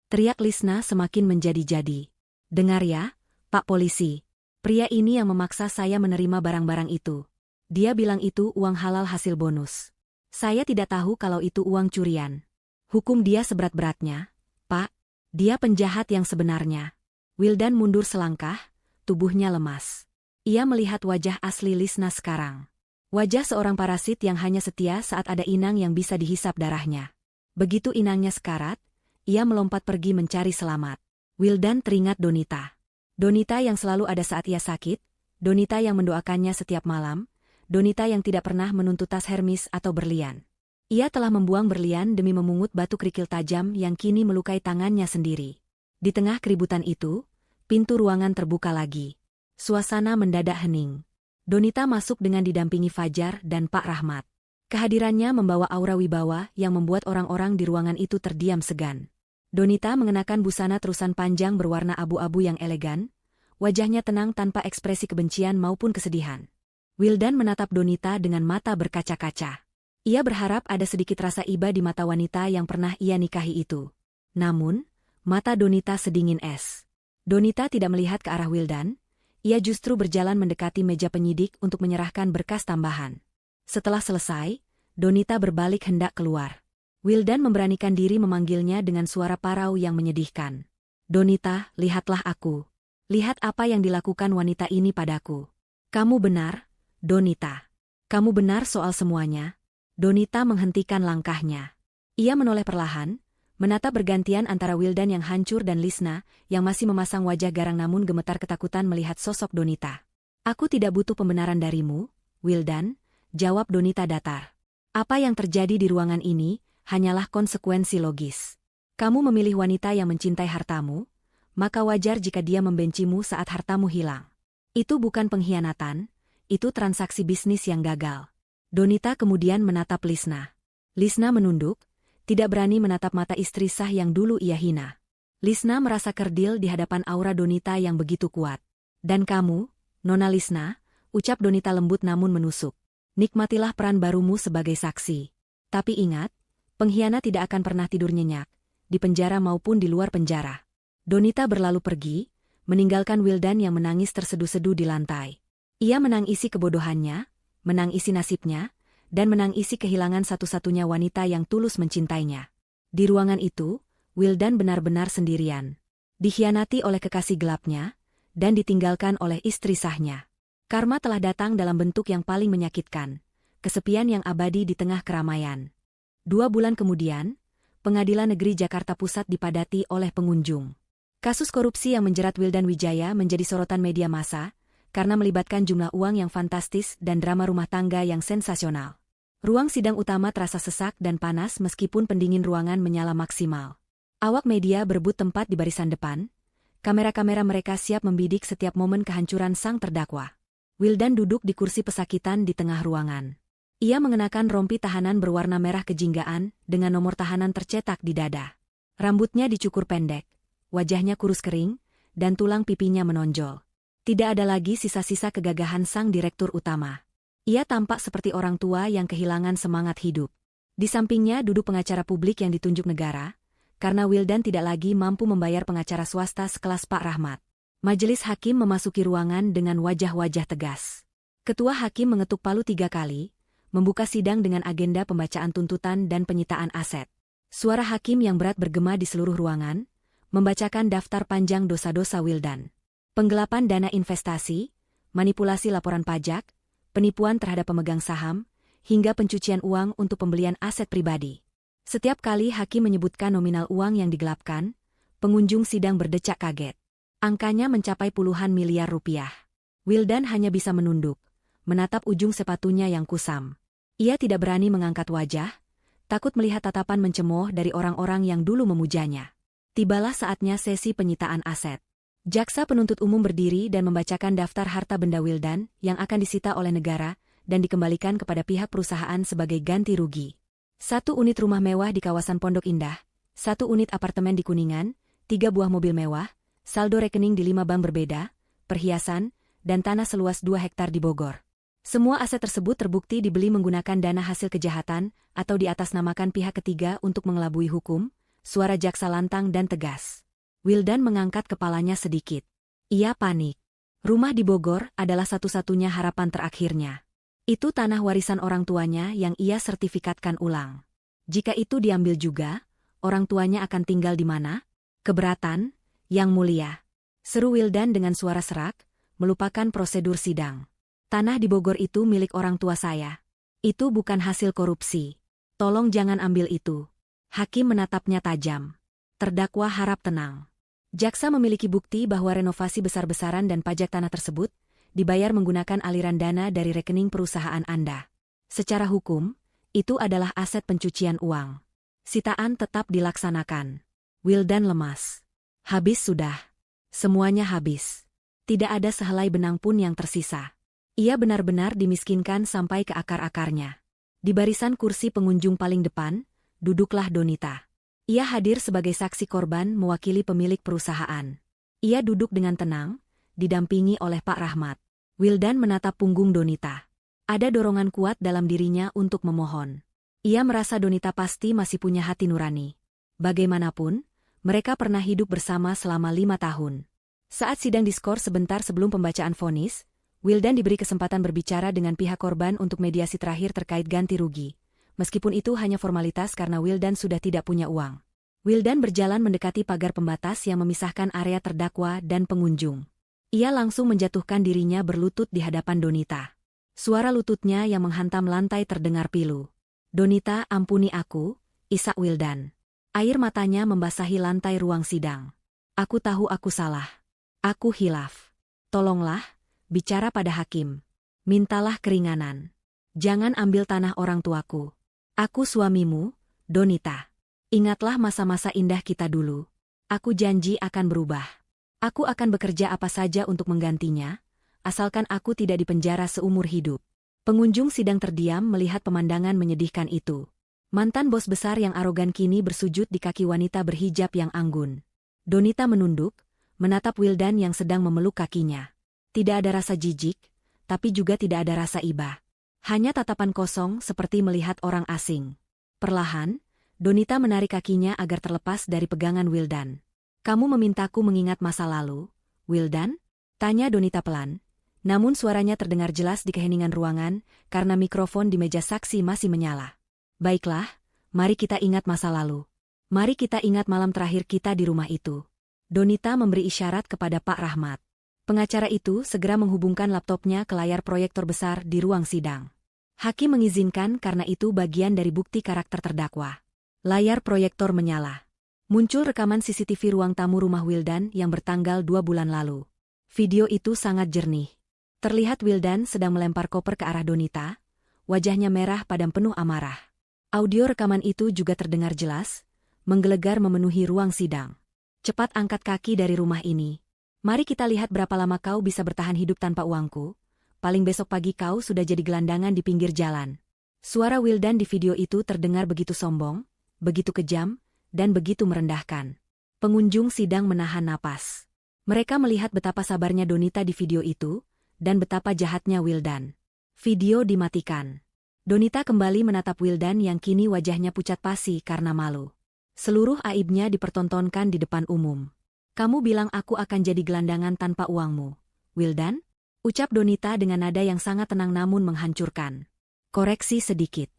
Teriak Lisna semakin menjadi-jadi. "Dengar ya, Pak Polisi. Pria ini yang memaksa saya menerima barang-barang itu. Dia bilang itu uang halal hasil bonus. Saya tidak tahu kalau itu uang curian. Hukum dia seberat-beratnya, Pak. Dia penjahat yang sebenarnya." Wildan mundur selangkah, tubuhnya lemas. Ia melihat wajah asli Lisna sekarang. Wajah seorang parasit yang hanya setia saat ada inang yang bisa dihisap darahnya. Begitu inangnya sekarat, ia melompat pergi mencari selamat. Wildan teringat Donita. Donita yang selalu ada saat ia sakit, Donita yang mendoakannya setiap malam, Donita yang tidak pernah menuntut tas Hermes atau berlian. Ia telah membuang berlian demi memungut batu kerikil tajam yang kini melukai tangannya sendiri. Di tengah keributan itu, pintu ruangan terbuka lagi. Suasana mendadak hening. Donita masuk dengan didampingi Fajar dan Pak Rahmat. Kehadirannya membawa aura wibawa yang membuat orang-orang di ruangan itu terdiam segan. Donita mengenakan busana terusan panjang berwarna abu-abu yang elegan, wajahnya tenang tanpa ekspresi kebencian maupun kesedihan. Wildan menatap Donita dengan mata berkaca-kaca. Ia berharap ada sedikit rasa iba di mata wanita yang pernah ia nikahi itu. Namun, mata Donita sedingin es. Donita tidak melihat ke arah Wildan, ia justru berjalan mendekati meja penyidik untuk menyerahkan berkas tambahan. Setelah selesai, Donita berbalik hendak keluar. Wildan memberanikan diri memanggilnya dengan suara parau yang menyedihkan. Donita, lihatlah aku. Lihat apa yang dilakukan wanita ini padaku. Kamu benar, Donita. Kamu benar soal semuanya. Donita menghentikan langkahnya. Ia menoleh perlahan, menatap bergantian antara Wildan yang hancur dan Lisna, yang masih memasang wajah garang namun gemetar ketakutan melihat sosok Donita. Aku tidak butuh pembenaran darimu, Wildan, jawab Donita datar. Apa yang terjadi di ruangan ini hanyalah konsekuensi logis. Kamu memilih wanita yang mencintai hartamu, maka wajar jika dia membencimu saat hartamu hilang. Itu bukan pengkhianatan, itu transaksi bisnis yang gagal. Donita kemudian menatap Lisna. Lisna menunduk, tidak berani menatap mata istri sah yang dulu ia hina. Lisna merasa kerdil di hadapan aura Donita yang begitu kuat. Dan kamu, Nona Lisna, ucap Donita lembut namun menusuk. Nikmatilah peran barumu sebagai saksi. Tapi ingat, pengkhianat tidak akan pernah tidur nyenyak, di penjara maupun di luar penjara. Donita berlalu pergi, meninggalkan Wildan yang menangis terseduh-seduh di lantai. Ia menangisi kebodohannya, menangisi nasibnya, dan menangisi kehilangan satu-satunya wanita yang tulus mencintainya. Di ruangan itu, Wildan benar-benar sendirian. Dikhianati oleh kekasih gelapnya, dan ditinggalkan oleh istri sahnya. Karma telah datang dalam bentuk yang paling menyakitkan, kesepian yang abadi di tengah keramaian. 2 bulan kemudian, Pengadilan Negeri Jakarta Pusat dipadati oleh pengunjung. Kasus korupsi yang menjerat Wildan Wijaya menjadi sorotan media massa, karena melibatkan jumlah uang yang fantastis dan drama rumah tangga yang sensasional. Ruang sidang utama terasa sesak dan panas meskipun pendingin ruangan menyala maksimal. Awak media berebut tempat di barisan depan, kamera-kamera mereka siap membidik setiap momen kehancuran sang terdakwa. Wildan duduk di kursi pesakitan di tengah ruangan. Ia mengenakan rompi tahanan berwarna merah kejinggaan dengan nomor tahanan tercetak di dada. Rambutnya dicukur pendek, wajahnya kurus kering, dan tulang pipinya menonjol. Tidak ada lagi sisa-sisa kegagahan sang direktur utama. Ia tampak seperti orang tua yang kehilangan semangat hidup. Di sampingnya duduk pengacara publik yang ditunjuk negara, karena Wildan tidak lagi mampu membayar pengacara swasta sekelas Pak Rahmat. Majelis hakim memasuki ruangan dengan wajah-wajah tegas. Ketua hakim mengetuk palu 3 kali, membuka sidang dengan agenda pembacaan tuntutan dan penyitaan aset. Suara hakim yang berat bergema di seluruh ruangan, membacakan daftar panjang dosa-dosa Wildan. Penggelapan dana investasi, manipulasi laporan pajak, penipuan terhadap pemegang saham, hingga pencucian uang untuk pembelian aset pribadi. Setiap kali hakim menyebutkan nominal uang yang digelapkan, pengunjung sidang berdecak kaget. Angkanya mencapai puluhan miliar rupiah. Wildan hanya bisa menunduk, menatap ujung sepatunya yang kusam. Ia tidak berani mengangkat wajah, takut melihat tatapan mencemooh dari orang-orang yang dulu memujanya. Tibalah saatnya sesi penyitaan aset. Jaksa penuntut umum berdiri dan membacakan daftar harta benda Wildan yang akan disita oleh negara dan dikembalikan kepada pihak perusahaan sebagai ganti rugi. 1 unit rumah mewah di kawasan Pondok Indah, 1 unit apartemen di Kuningan, 3 buah mobil mewah, saldo rekening di 5 bank berbeda, perhiasan, dan tanah seluas 2 hektar di Bogor. Semua aset tersebut terbukti dibeli menggunakan dana hasil kejahatan atau diatasnamakan pihak ketiga untuk mengelabui hukum, suara jaksa lantang dan tegas. Wildan mengangkat kepalanya sedikit. Ia panik. Rumah di Bogor adalah satu-satunya harapan terakhirnya. Itu tanah warisan orang tuanya yang ia sertifikatkan ulang. Jika itu diambil juga, orang tuanya akan tinggal di mana? Keberatan, Yang Mulia, seru Wildan dengan suara serak, melupakan prosedur sidang. Tanah di Bogor itu milik orang tua saya. Itu bukan hasil korupsi. Tolong jangan ambil itu. Hakim menatapnya tajam. Terdakwa harap tenang. Jaksa memiliki bukti bahwa renovasi besar-besaran dan pajak tanah tersebut dibayar menggunakan aliran dana dari rekening perusahaan Anda. Secara hukum, itu adalah aset pencucian uang. Sitaan tetap dilaksanakan. Wildan lemas. Habis sudah. Semuanya habis. Tidak ada sehelai benang pun yang tersisa. Ia benar-benar dimiskinkan sampai ke akar-akarnya. Di barisan kursi pengunjung paling depan, duduklah Donita. Ia hadir sebagai saksi korban mewakili pemilik perusahaan. Ia duduk dengan tenang, didampingi oleh Pak Rahmat. Wildan menatap punggung Donita. Ada dorongan kuat dalam dirinya untuk memohon. Ia merasa Donita pasti masih punya hati nurani. Bagaimanapun, mereka pernah hidup bersama selama 5 tahun. Saat sidang diskors sebentar sebelum pembacaan vonis, Wildan diberi kesempatan berbicara dengan pihak korban untuk mediasi terakhir terkait ganti rugi. Meskipun itu hanya formalitas karena Wildan sudah tidak punya uang. Wildan berjalan mendekati pagar pembatas yang memisahkan area terdakwa dan pengunjung. Ia langsung menjatuhkan dirinya berlutut di hadapan Donita. Suara lututnya yang menghantam lantai terdengar pilu. Donita, ampuni aku, isak Wildan. Air matanya membasahi lantai ruang sidang. Aku tahu aku salah. Aku hilaf. Tolonglah, bicara pada hakim. Mintalah keringanan. Jangan ambil tanah orang tuaku. Aku suamimu, Donita. Ingatlah masa-masa indah kita dulu. Aku janji akan berubah. Aku akan bekerja apa saja untuk menggantinya, asalkan aku tidak dipenjara seumur hidup. Pengunjung sidang terdiam melihat pemandangan menyedihkan itu. Mantan bos besar yang arogan kini bersujud di kaki wanita berhijab yang anggun. Donita menunduk, menatap Wildan yang sedang memeluk kakinya. Tidak ada rasa jijik, tapi juga tidak ada rasa iba. Hanya tatapan kosong seperti melihat orang asing. Perlahan, Donita menarik kakinya agar terlepas dari pegangan Wildan. Kamu memintaku mengingat masa lalu, Wildan? Tanya Donita pelan. Namun suaranya terdengar jelas di keheningan ruangan karena mikrofon di meja saksi masih menyala. Baiklah, mari kita ingat masa lalu. Mari kita ingat malam terakhir kita di rumah itu. Donita memberi isyarat kepada Pak Rahmat. Pengacara itu segera menghubungkan laptopnya ke layar proyektor besar di ruang sidang. Hakim mengizinkan karena itu bagian dari bukti karakter terdakwa. Layar proyektor menyala. Muncul rekaman CCTV ruang tamu rumah Wildan yang bertanggal 2 bulan lalu. Video itu sangat jernih. Terlihat Wildan sedang melempar koper ke arah Donita, wajahnya merah padam penuh amarah. Audio rekaman itu juga terdengar jelas, menggelegar memenuhi ruang sidang. Cepat angkat kaki dari rumah ini. Mari kita lihat berapa lama kau bisa bertahan hidup tanpa uangku. Paling besok pagi kau sudah jadi gelandangan di pinggir jalan. Suara Wildan di video itu terdengar begitu sombong, begitu kejam, dan begitu merendahkan. Pengunjung sidang menahan napas. Mereka melihat betapa sabarnya Donita di video itu, dan betapa jahatnya Wildan. Video dimatikan. Donita kembali menatap Wildan yang kini wajahnya pucat pasi karena malu. Seluruh aibnya dipertontonkan di depan umum. Kamu bilang aku akan jadi gelandangan tanpa uangmu, Wildan? Ucap Donita dengan nada yang sangat tenang namun menghancurkan. Koreksi sedikit.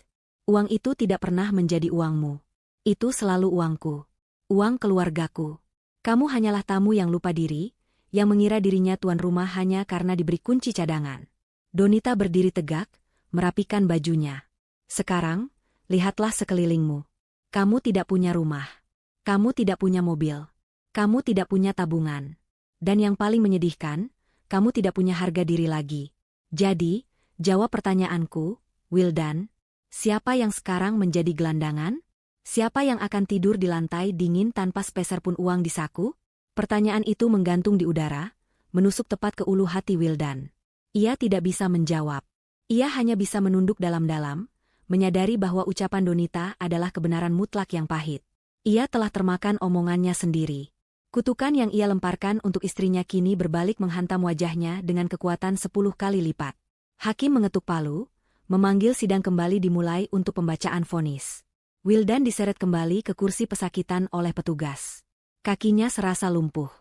Uang itu tidak pernah menjadi uangmu. Itu selalu uangku. Uang keluargaku. Kamu hanyalah tamu yang lupa diri, yang mengira dirinya tuan rumah hanya karena diberi kunci cadangan. Donita berdiri tegak, merapikan bajunya. Sekarang, lihatlah sekelilingmu. Kamu tidak punya rumah. Kamu tidak punya mobil. Kamu tidak punya tabungan. Dan yang paling menyedihkan, kamu tidak punya harga diri lagi. Jadi, jawab pertanyaanku, Wildan. Siapa yang sekarang menjadi gelandangan? Siapa yang akan tidur di lantai dingin tanpa sepeser pun uang di saku? Pertanyaan itu menggantung di udara, menusuk tepat ke ulu hati Wildan. Ia tidak bisa menjawab. Ia hanya bisa menunduk dalam-dalam, menyadari bahwa ucapan Donita adalah kebenaran mutlak yang pahit. Ia telah termakan omongannya sendiri. Kutukan yang ia lemparkan untuk istrinya kini berbalik menghantam wajahnya dengan kekuatan 10 kali lipat. Hakim mengetuk palu, memanggil sidang kembali dimulai untuk pembacaan vonis. Wildan diseret kembali ke kursi pesakitan oleh petugas. Kakinya serasa lumpuh.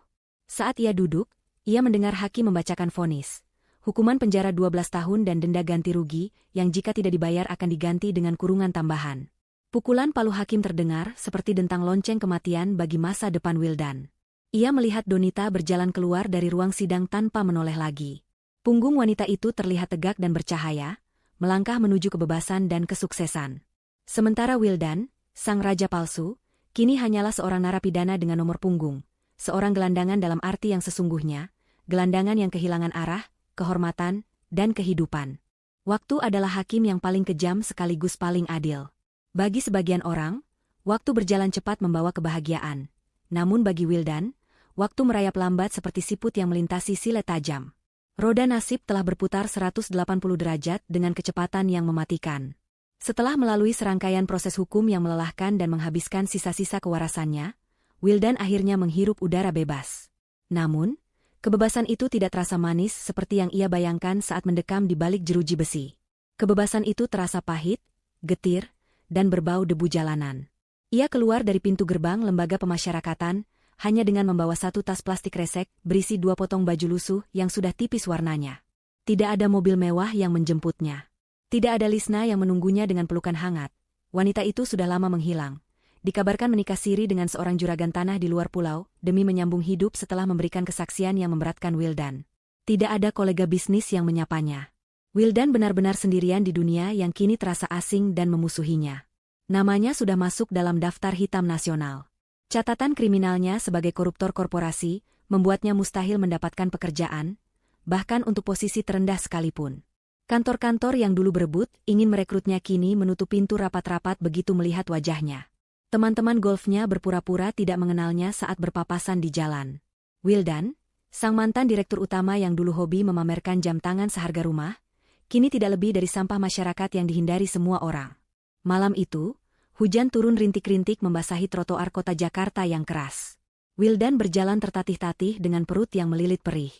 Saat ia duduk, ia mendengar hakim membacakan vonis. Hukuman penjara 12 tahun dan denda ganti rugi, yang jika tidak dibayar akan diganti dengan kurungan tambahan. Pukulan palu hakim terdengar seperti dentang lonceng kematian bagi masa depan Wildan. Ia melihat Donita berjalan keluar dari ruang sidang tanpa menoleh lagi. Punggung wanita itu terlihat tegak dan bercahaya, melangkah menuju kebebasan dan kesuksesan. Sementara Wildan, Sang raja palsu, kini hanyalah seorang narapidana dengan nomor punggung, seorang gelandangan dalam arti yang sesungguhnya, gelandangan yang kehilangan arah, kehormatan, dan kehidupan. Waktu adalah hakim yang paling kejam sekaligus paling adil. Bagi sebagian orang, waktu berjalan cepat membawa kebahagiaan. Namun bagi Wildan, waktu merayap lambat seperti siput yang melintasi silet tajam. Roda nasib telah berputar 180 derajat dengan kecepatan yang mematikan. Setelah melalui serangkaian proses hukum yang melelahkan dan menghabiskan sisa-sisa kewarasannya, Wildan akhirnya menghirup udara bebas. Namun, kebebasan itu tidak terasa manis seperti yang ia bayangkan saat mendekam di balik jeruji besi. Kebebasan itu terasa pahit, getir, dan berbau debu jalanan. Ia keluar dari pintu gerbang lembaga pemasyarakatan, hanya dengan membawa satu tas plastik resek berisi 2 potong baju lusuh yang sudah tipis warnanya. Tidak ada mobil mewah yang menjemputnya. Tidak ada Lisna yang menunggunya dengan pelukan hangat. Wanita itu sudah lama menghilang. Dikabarkan menikah siri dengan seorang juragan tanah di luar pulau, demi menyambung hidup setelah memberikan kesaksian yang memberatkan Wildan. Tidak ada kolega bisnis yang menyapanya. Wildan benar-benar sendirian di dunia yang kini terasa asing dan memusuhinya. Namanya sudah masuk dalam daftar hitam nasional. Catatan kriminalnya sebagai koruptor korporasi membuatnya mustahil mendapatkan pekerjaan, bahkan untuk posisi terendah sekalipun. Kantor-kantor yang dulu berebut ingin merekrutnya kini menutup pintu rapat-rapat begitu melihat wajahnya. Teman-teman golfnya berpura-pura tidak mengenalnya saat berpapasan di jalan. Wildan, sang mantan direktur utama yang dulu hobi memamerkan jam tangan seharga rumah, kini tidak lebih dari sampah masyarakat yang dihindari semua orang. Malam itu, hujan turun rintik-rintik membasahi trotoar kota Jakarta yang keras. Wildan berjalan tertatih-tatih dengan perut yang melilit perih.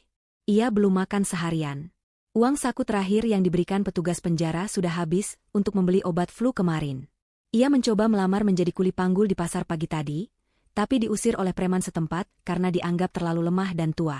Ia belum makan seharian. Uang saku terakhir yang diberikan petugas penjara sudah habis untuk membeli obat flu kemarin. Ia mencoba melamar menjadi kuli panggul di pasar pagi tadi, tapi diusir oleh preman setempat karena dianggap terlalu lemah dan tua.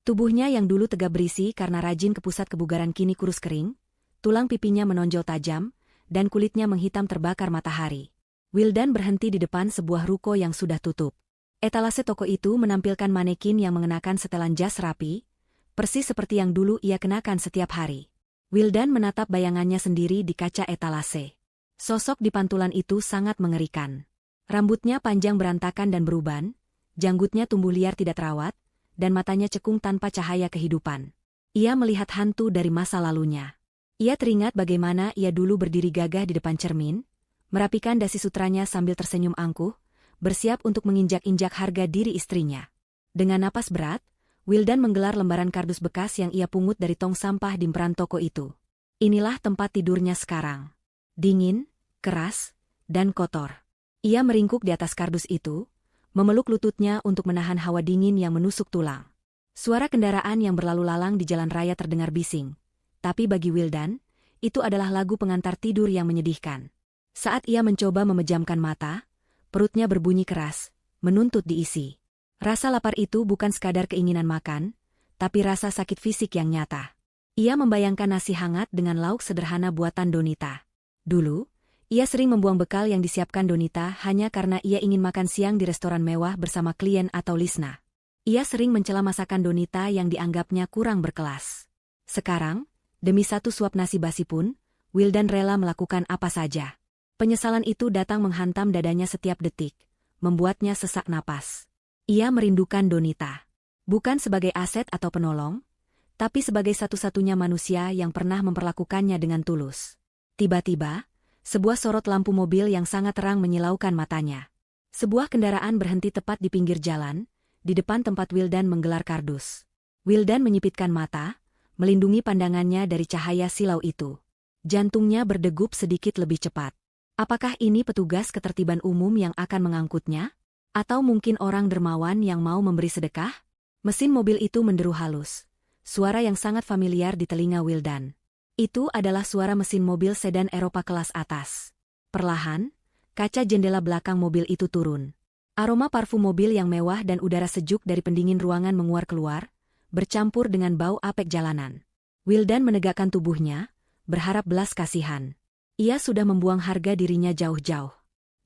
Tubuhnya yang dulu tegap berisi karena rajin ke pusat kebugaran kini kurus kering, tulang pipinya menonjol tajam, dan kulitnya menghitam terbakar matahari. Wildan berhenti di depan sebuah ruko yang sudah tutup. Etalase toko itu menampilkan manekin yang mengenakan setelan jas rapi, persis seperti yang dulu ia kenakan setiap hari. Wildan menatap bayangannya sendiri di kaca etalase. Sosok di pantulan itu sangat mengerikan. Rambutnya panjang berantakan dan beruban, janggutnya tumbuh liar tidak terawat, dan matanya cekung tanpa cahaya kehidupan. Ia melihat hantu dari masa lalunya. Ia teringat bagaimana ia dulu berdiri gagah di depan cermin, merapikan dasi sutranya sambil tersenyum angkuh, bersiap untuk menginjak-injak harga diri istrinya. Dengan napas berat, Wildan menggelar lembaran kardus bekas yang ia pungut dari tong sampah di peran toko itu. Inilah tempat tidurnya sekarang. Dingin, keras, dan kotor. Ia meringkuk di atas kardus itu, memeluk lututnya untuk menahan hawa dingin yang menusuk tulang. Suara kendaraan yang berlalu lalang di jalan raya terdengar bising. Tapi bagi Wildan, itu adalah lagu pengantar tidur yang menyedihkan. Saat ia mencoba memejamkan mata, perutnya berbunyi keras, menuntut diisi. Rasa lapar itu bukan sekadar keinginan makan, tapi rasa sakit fisik yang nyata. Ia membayangkan nasi hangat dengan lauk sederhana buatan Donita. Dulu, ia sering membuang bekal yang disiapkan Donita hanya karena ia ingin makan siang di restoran mewah bersama klien atau Lisna. Ia sering mencela masakan Donita yang dianggapnya kurang berkelas. Sekarang, demi satu suap nasi basi pun, Wildan rela melakukan apa saja. Penyesalan itu datang menghantam dadanya setiap detik, membuatnya sesak napas. Ia merindukan Donita. Bukan sebagai aset atau penolong, tapi sebagai satu-satunya manusia yang pernah memperlakukannya dengan tulus. Tiba-tiba, sebuah sorot lampu mobil yang sangat terang menyilaukan matanya. Sebuah kendaraan berhenti tepat di pinggir jalan, di depan tempat Wildan menggelar kardus. Wildan menyipitkan mata, melindungi pandangannya dari cahaya silau itu. Jantungnya berdegup sedikit lebih cepat. Apakah ini petugas ketertiban umum yang akan mengangkutnya? Atau mungkin orang dermawan yang mau memberi sedekah? Mesin mobil itu menderu halus. Suara yang sangat familiar di telinga Wildan. Itu adalah suara mesin mobil sedan Eropa kelas atas. Perlahan, kaca jendela belakang mobil itu turun. Aroma parfum mobil yang mewah dan udara sejuk dari pendingin ruangan menguar keluar, bercampur dengan bau apek jalanan. Wildan menegakkan tubuhnya, berharap belas kasihan. Ia sudah membuang harga dirinya jauh-jauh.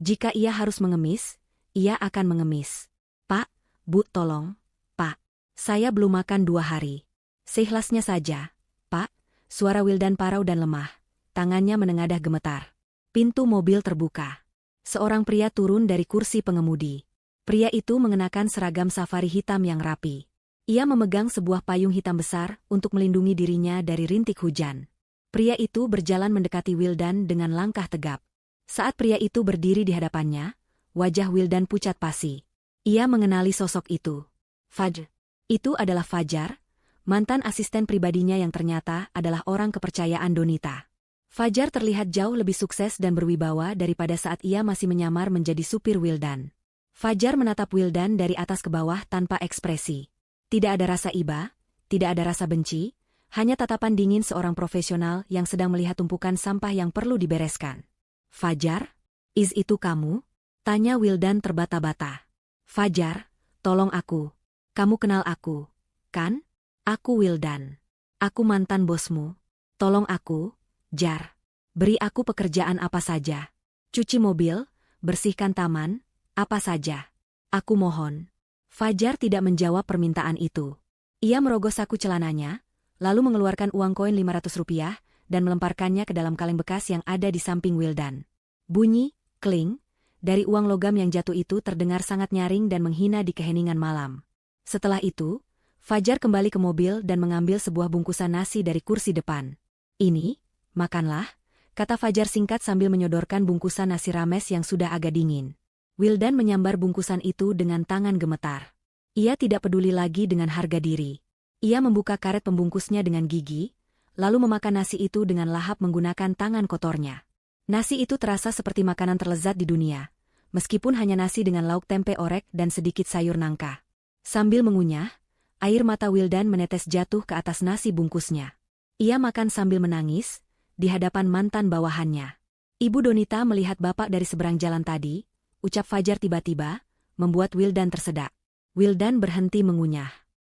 Jika ia harus mengemis, ia akan mengemis. Pak, Bu, tolong. Pak, saya belum makan 2 hari. Seikhlasnya saja, Pak. Suara Wildan parau dan lemah. Tangannya menengadah gemetar. Pintu mobil terbuka. Seorang pria turun dari kursi pengemudi. Pria itu mengenakan seragam safari hitam yang rapi. Ia memegang sebuah payung hitam besar untuk melindungi dirinya dari rintik hujan. Pria itu berjalan mendekati Wildan dengan langkah tegap. Saat pria itu berdiri di hadapannya, wajah Wildan pucat pasi. Ia mengenali sosok itu. Fajar. Itu adalah Fajar, mantan asisten pribadinya yang ternyata adalah orang kepercayaan Donita. Fajar terlihat jauh lebih sukses dan berwibawa daripada saat ia masih menyamar menjadi supir Wildan. Fajar menatap Wildan dari atas ke bawah tanpa ekspresi. Tidak ada rasa iba, tidak ada rasa benci, hanya tatapan dingin seorang profesional yang sedang melihat tumpukan sampah yang perlu dibereskan. Fajar, itu kamu? Tanya Wildan terbata-bata. Fajar, tolong aku. Kamu kenal aku, kan? Aku Wildan. Aku mantan bosmu. Tolong aku, Jar. Beri aku pekerjaan apa saja. Cuci mobil, bersihkan taman, apa saja. Aku mohon. Fajar tidak menjawab permintaan itu. Ia merogoh saku celananya, lalu mengeluarkan uang koin Rp500 dan melemparkannya ke dalam kaleng bekas yang ada di samping Wildan. Bunyi, kling, dari uang logam yang jatuh itu terdengar sangat nyaring dan menghina di keheningan malam. Setelah itu, Fajar kembali ke mobil dan mengambil sebuah bungkusan nasi dari kursi depan. Ini, makanlah, kata Fajar singkat sambil menyodorkan bungkusan nasi rames yang sudah agak dingin. Wildan menyambar bungkusan itu dengan tangan gemetar. Ia tidak peduli lagi dengan harga diri. Ia membuka karet pembungkusnya dengan gigi, lalu memakan nasi itu dengan lahap menggunakan tangan kotornya. Nasi itu terasa seperti makanan terlezat di dunia, meskipun hanya nasi dengan lauk tempe orek dan sedikit sayur nangka. Sambil mengunyah, air mata Wildan menetes jatuh ke atas nasi bungkusnya. Ia makan sambil menangis, di hadapan mantan bawahannya. Ibu Donita melihat bapak dari seberang jalan tadi, ucap Fajar tiba-tiba, membuat Wildan tersedak. Wildan berhenti mengunyah.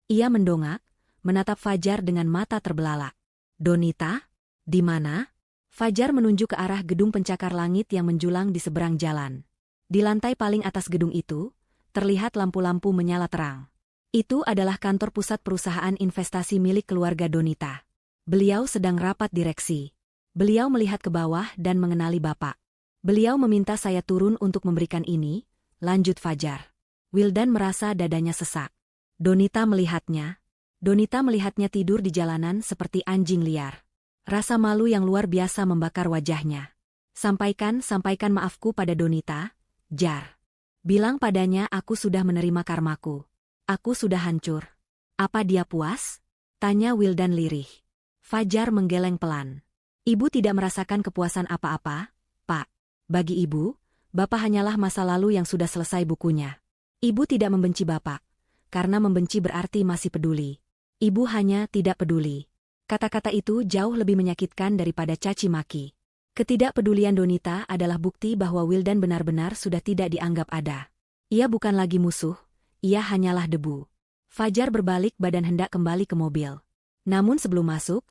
Ia mendongak, menatap Fajar dengan mata terbelalak. Donita? Di mana? Fajar menunjuk ke arah gedung pencakar langit yang menjulang di seberang jalan. Di lantai paling atas gedung itu, terlihat lampu-lampu menyala terang. Itu adalah kantor pusat perusahaan investasi milik keluarga Donita. Beliau sedang rapat direksi. Beliau melihat ke bawah dan mengenali bapak. Beliau meminta saya turun untuk memberikan ini, lanjut Fajar. Wildan merasa dadanya sesak. Donita melihatnya. Donita melihatnya tidur di jalanan seperti anjing liar. Rasa malu yang luar biasa membakar wajahnya. Sampaikan maafku pada Donita, Jar. Bilang padanya aku sudah menerima karmaku. Aku sudah hancur. Apa dia puas? Tanya Wildan lirih. Fajar menggeleng pelan. Ibu tidak merasakan kepuasan apa-apa, Pak. Bagi ibu, Bapak hanyalah masa lalu yang sudah selesai bukunya. Ibu tidak membenci Bapak, karena membenci berarti masih peduli. Ibu hanya tidak peduli. Kata-kata itu jauh lebih menyakitkan daripada caci maki. Ketidakpedulian Donita adalah bukti bahwa Wildan benar-benar sudah tidak dianggap ada. Ia bukan lagi musuh, ia hanyalah debu. Fajar berbalik badan hendak kembali ke mobil. Namun sebelum masuk,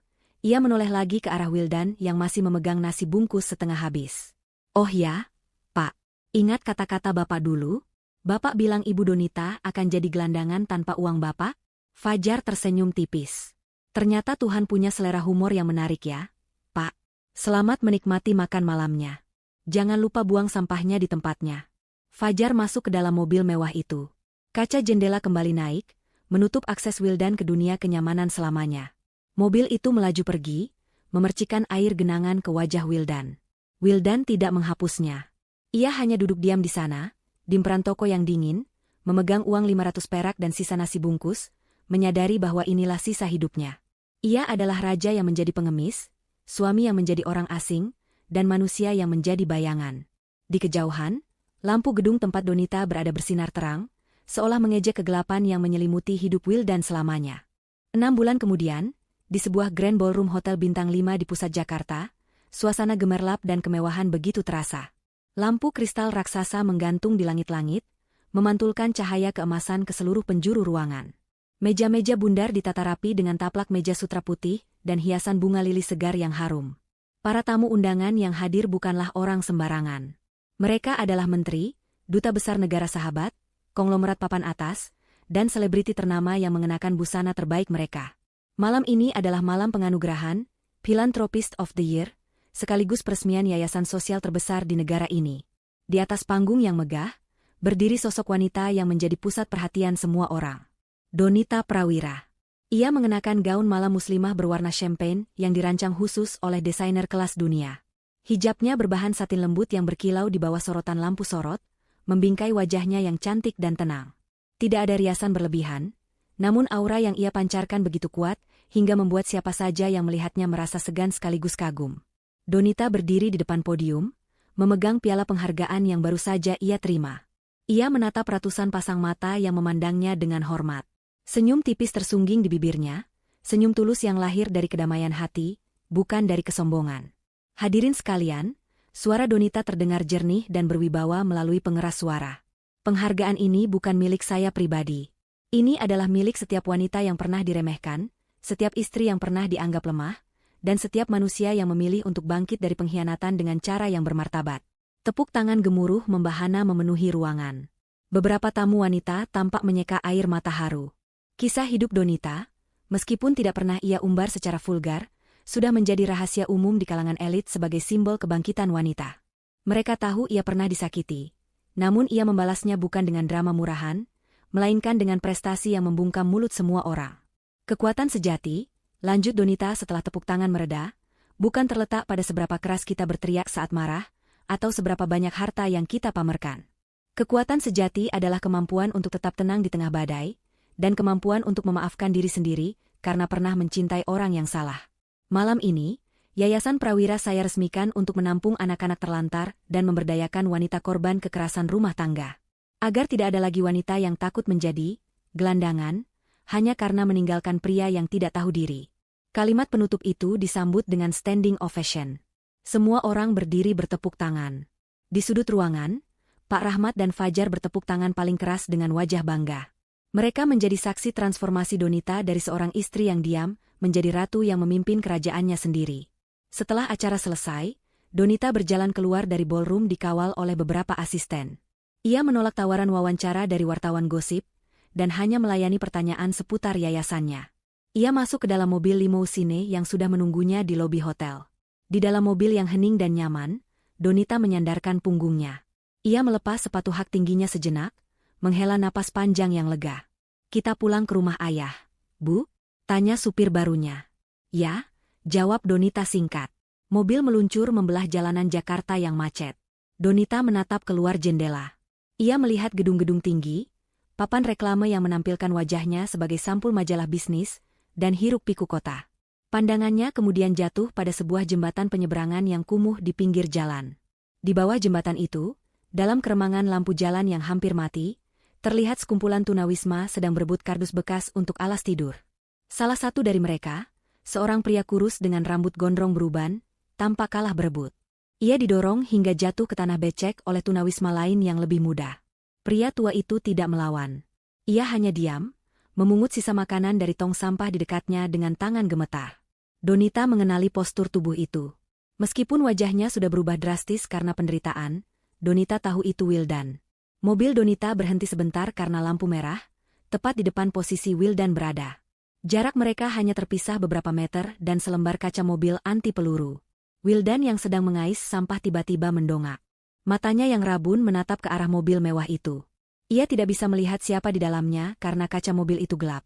ia menoleh lagi ke arah Wildan yang masih memegang nasi bungkus setengah habis. Oh ya, Pak. Ingat kata-kata Bapak dulu? Bapak bilang Ibu Donita akan jadi gelandangan tanpa uang Bapak? Fajar tersenyum tipis. Ternyata Tuhan punya selera humor yang menarik ya, Pak. Selamat menikmati makan malamnya. Jangan lupa buang sampahnya di tempatnya. Fajar masuk ke dalam mobil mewah itu. Kaca jendela kembali naik, menutup akses Wildan ke dunia kenyamanan selamanya. Mobil itu melaju pergi, memercikan air genangan ke wajah Wildan. Wildan tidak menghapusnya. Ia hanya duduk diam di sana, di emperan toko yang dingin, memegang uang 500 perak dan sisa nasi bungkus, menyadari bahwa inilah sisa hidupnya. Ia adalah raja yang menjadi pengemis, suami yang menjadi orang asing, dan manusia yang menjadi bayangan. Di kejauhan, lampu gedung tempat Donita berada bersinar terang, seolah mengejek kegelapan yang menyelimuti hidup Wildan selamanya. 6 bulan kemudian, di sebuah Grand Ballroom Hotel Bintang 5 di pusat Jakarta, suasana gemerlap dan kemewahan begitu terasa. Lampu kristal raksasa menggantung di langit-langit, memantulkan cahaya keemasan ke seluruh penjuru ruangan. Meja-meja bundar ditata rapi dengan taplak meja sutra putih dan hiasan bunga lili segar yang harum. Para tamu undangan yang hadir bukanlah orang sembarangan. Mereka adalah menteri, duta besar negara sahabat, konglomerat papan atas, dan selebriti ternama yang mengenakan busana terbaik mereka. Malam ini adalah malam penganugerahan, Philanthropist of the Year, sekaligus peresmian yayasan sosial terbesar di negara ini. Di atas panggung yang megah, berdiri sosok wanita yang menjadi pusat perhatian semua orang. Donita Prawira. Ia mengenakan gaun malam muslimah berwarna champagne yang dirancang khusus oleh desainer kelas dunia. Hijabnya berbahan satin lembut yang berkilau di bawah sorotan lampu sorot, membingkai wajahnya yang cantik dan tenang. Tidak ada riasan berlebihan, namun aura yang ia pancarkan begitu kuat, hingga membuat siapa saja yang melihatnya merasa segan sekaligus kagum. Donita berdiri di depan podium, memegang piala penghargaan yang baru saja ia terima. Ia menatap ratusan pasang mata yang memandangnya dengan hormat. Senyum tipis tersungging di bibirnya, senyum tulus yang lahir dari kedamaian hati, bukan dari kesombongan. Hadirin sekalian, suara Donita terdengar jernih dan berwibawa melalui pengeras suara. Penghargaan ini bukan milik saya pribadi. Ini adalah milik setiap wanita yang pernah diremehkan, setiap istri yang pernah dianggap lemah, dan setiap manusia yang memilih untuk bangkit dari pengkhianatan dengan cara yang bermartabat. Tepuk tangan gemuruh membahana memenuhi ruangan. Beberapa tamu wanita tampak menyeka air mata haru. Kisah hidup Donita, meskipun tidak pernah ia umbar secara vulgar, sudah menjadi rahasia umum di kalangan elit sebagai simbol kebangkitan wanita. Mereka tahu ia pernah disakiti, namun ia membalasnya bukan dengan drama murahan, melainkan dengan prestasi yang membungkam mulut semua orang. Kekuatan sejati, lanjut Donita setelah tepuk tangan mereda, bukan terletak pada seberapa keras kita berteriak saat marah, atau seberapa banyak harta yang kita pamerkan. Kekuatan sejati adalah kemampuan untuk tetap tenang di tengah badai, dan kemampuan untuk memaafkan diri sendiri karena pernah mencintai orang yang salah. Malam ini, Yayasan Prawira saya resmikan untuk menampung anak-anak terlantar dan memberdayakan wanita korban kekerasan rumah tangga. Agar tidak ada lagi wanita yang takut menjadi gelandangan, hanya karena meninggalkan pria yang tidak tahu diri. Kalimat penutup itu disambut dengan standing ovation. Semua orang berdiri bertepuk tangan. Di sudut ruangan, Pak Rahmat dan Fajar bertepuk tangan paling keras dengan wajah bangga. Mereka menjadi saksi transformasi Donita dari seorang istri yang diam, menjadi ratu yang memimpin kerajaannya sendiri. Setelah acara selesai, Donita berjalan keluar dari ballroom dikawal oleh beberapa asisten. Ia menolak tawaran wawancara dari wartawan gosip, dan hanya melayani pertanyaan seputar yayasannya. Ia masuk ke dalam mobil limousine yang sudah menunggunya di lobi hotel. Di dalam mobil yang hening dan nyaman, Donita menyandarkan punggungnya. Ia melepas sepatu hak tingginya sejenak, menghela napas panjang yang lega. "Kita pulang ke rumah ayah, Bu?" tanya supir barunya. "Ya," jawab Donita singkat. Mobil meluncur membelah jalanan Jakarta yang macet. Donita menatap keluar jendela. Ia melihat gedung-gedung tinggi, papan reklame yang menampilkan wajahnya sebagai sampul majalah bisnis, dan hiruk-pikuk kota. Pandangannya kemudian jatuh pada sebuah jembatan penyeberangan yang kumuh di pinggir jalan. Di bawah jembatan itu, dalam keremangan lampu jalan yang hampir mati, terlihat sekumpulan tunawisma sedang berebut kardus bekas untuk alas tidur. Salah satu dari mereka, seorang pria kurus dengan rambut gondrong beruban, tampak kalah berebut. Ia didorong hingga jatuh ke tanah becek oleh tunawisma lain yang lebih muda. Pria tua itu tidak melawan. Ia hanya diam, memungut sisa makanan dari tong sampah di dekatnya dengan tangan gemetar. Donita mengenali postur tubuh itu. Meskipun wajahnya sudah berubah drastis karena penderitaan, Donita tahu itu Wildan. Mobil Donita berhenti sebentar karena lampu merah, tepat di depan posisi Wildan berada. Jarak mereka hanya terpisah beberapa meter dan selembar kaca mobil anti peluru. Wildan yang sedang mengais sampah tiba-tiba mendongak. Matanya yang rabun menatap ke arah mobil mewah itu. Ia tidak bisa melihat siapa di dalamnya karena kaca mobil itu gelap.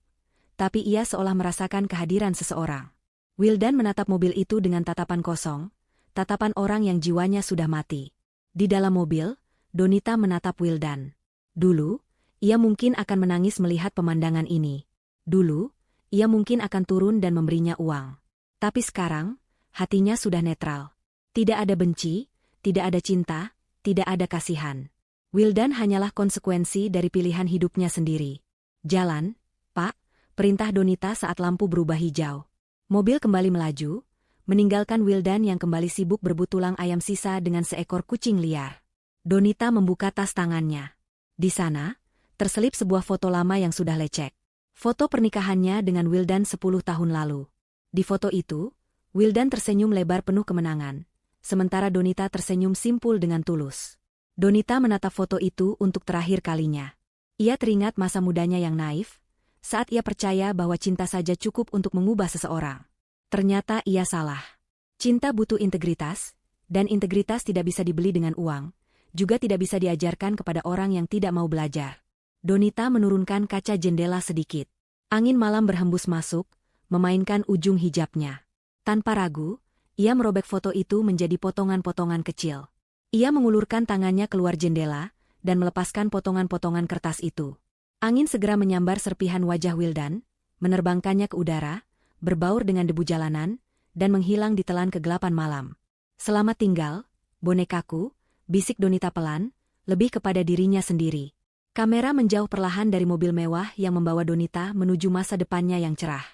Tapi ia seolah merasakan kehadiran seseorang. Wildan menatap mobil itu dengan tatapan kosong, tatapan orang yang jiwanya sudah mati. Di dalam mobil, Donita menatap Wildan. Dulu, ia mungkin akan menangis melihat pemandangan ini. Dulu, ia mungkin akan turun dan memberinya uang. Tapi sekarang, hatinya sudah netral. Tidak ada benci, tidak ada cinta, tidak ada kasihan. Wildan hanyalah konsekuensi dari pilihan hidupnya sendiri. "Jalan, Pak," perintah Donita saat lampu berubah hijau. Mobil kembali melaju, meninggalkan Wildan yang kembali sibuk berebut tulang ayam sisa dengan seekor kucing liar. Donita membuka tas tangannya. Di sana, terselip sebuah foto lama yang sudah lecek. Foto pernikahannya dengan Wildan 10 tahun lalu. Di foto itu, Wildan tersenyum lebar penuh kemenangan, sementara Donita tersenyum simpul dengan tulus. Donita menatap foto itu untuk terakhir kalinya. Ia teringat masa mudanya yang naif, saat ia percaya bahwa cinta saja cukup untuk mengubah seseorang. Ternyata ia salah. Cinta butuh integritas, dan integritas tidak bisa dibeli dengan uang. juga tidak bisa diajarkan kepada orang yang tidak mau belajar. Donita menurunkan kaca jendela sedikit. Angin malam berhembus masuk, memainkan ujung hijabnya. Tanpa ragu, ia merobek foto itu menjadi potongan-potongan kecil. Ia mengulurkan tangannya keluar jendela dan melepaskan potongan-potongan kertas itu. Angin segera menyambar serpihan wajah Wildan, menerbangkannya ke udara, berbaur dengan debu jalanan, dan menghilang di telan kegelapan malam. "Selamat tinggal, bonekaku," bisik Donita pelan, lebih kepada dirinya sendiri. Kamera menjauh perlahan dari mobil mewah yang membawa Donita menuju masa depannya yang cerah.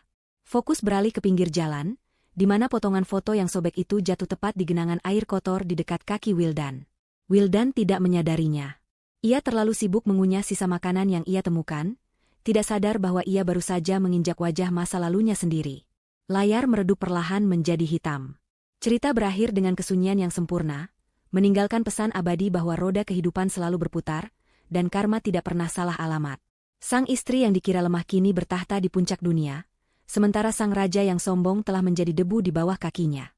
Fokus beralih ke pinggir jalan, di mana potongan foto yang sobek itu jatuh tepat di genangan air kotor di dekat kaki Wildan. Wildan tidak menyadarinya. Ia terlalu sibuk mengunyah sisa makanan yang ia temukan, tidak sadar bahwa ia baru saja menginjak wajah masa lalunya sendiri. Layar meredup perlahan menjadi hitam. Cerita berakhir dengan kesunyian yang sempurna, meninggalkan pesan abadi bahwa roda kehidupan selalu berputar, dan karma tidak pernah salah alamat. Sang istri yang dikira lemah kini bertahta di puncak dunia, sementara sang raja yang sombong telah menjadi debu di bawah kakinya.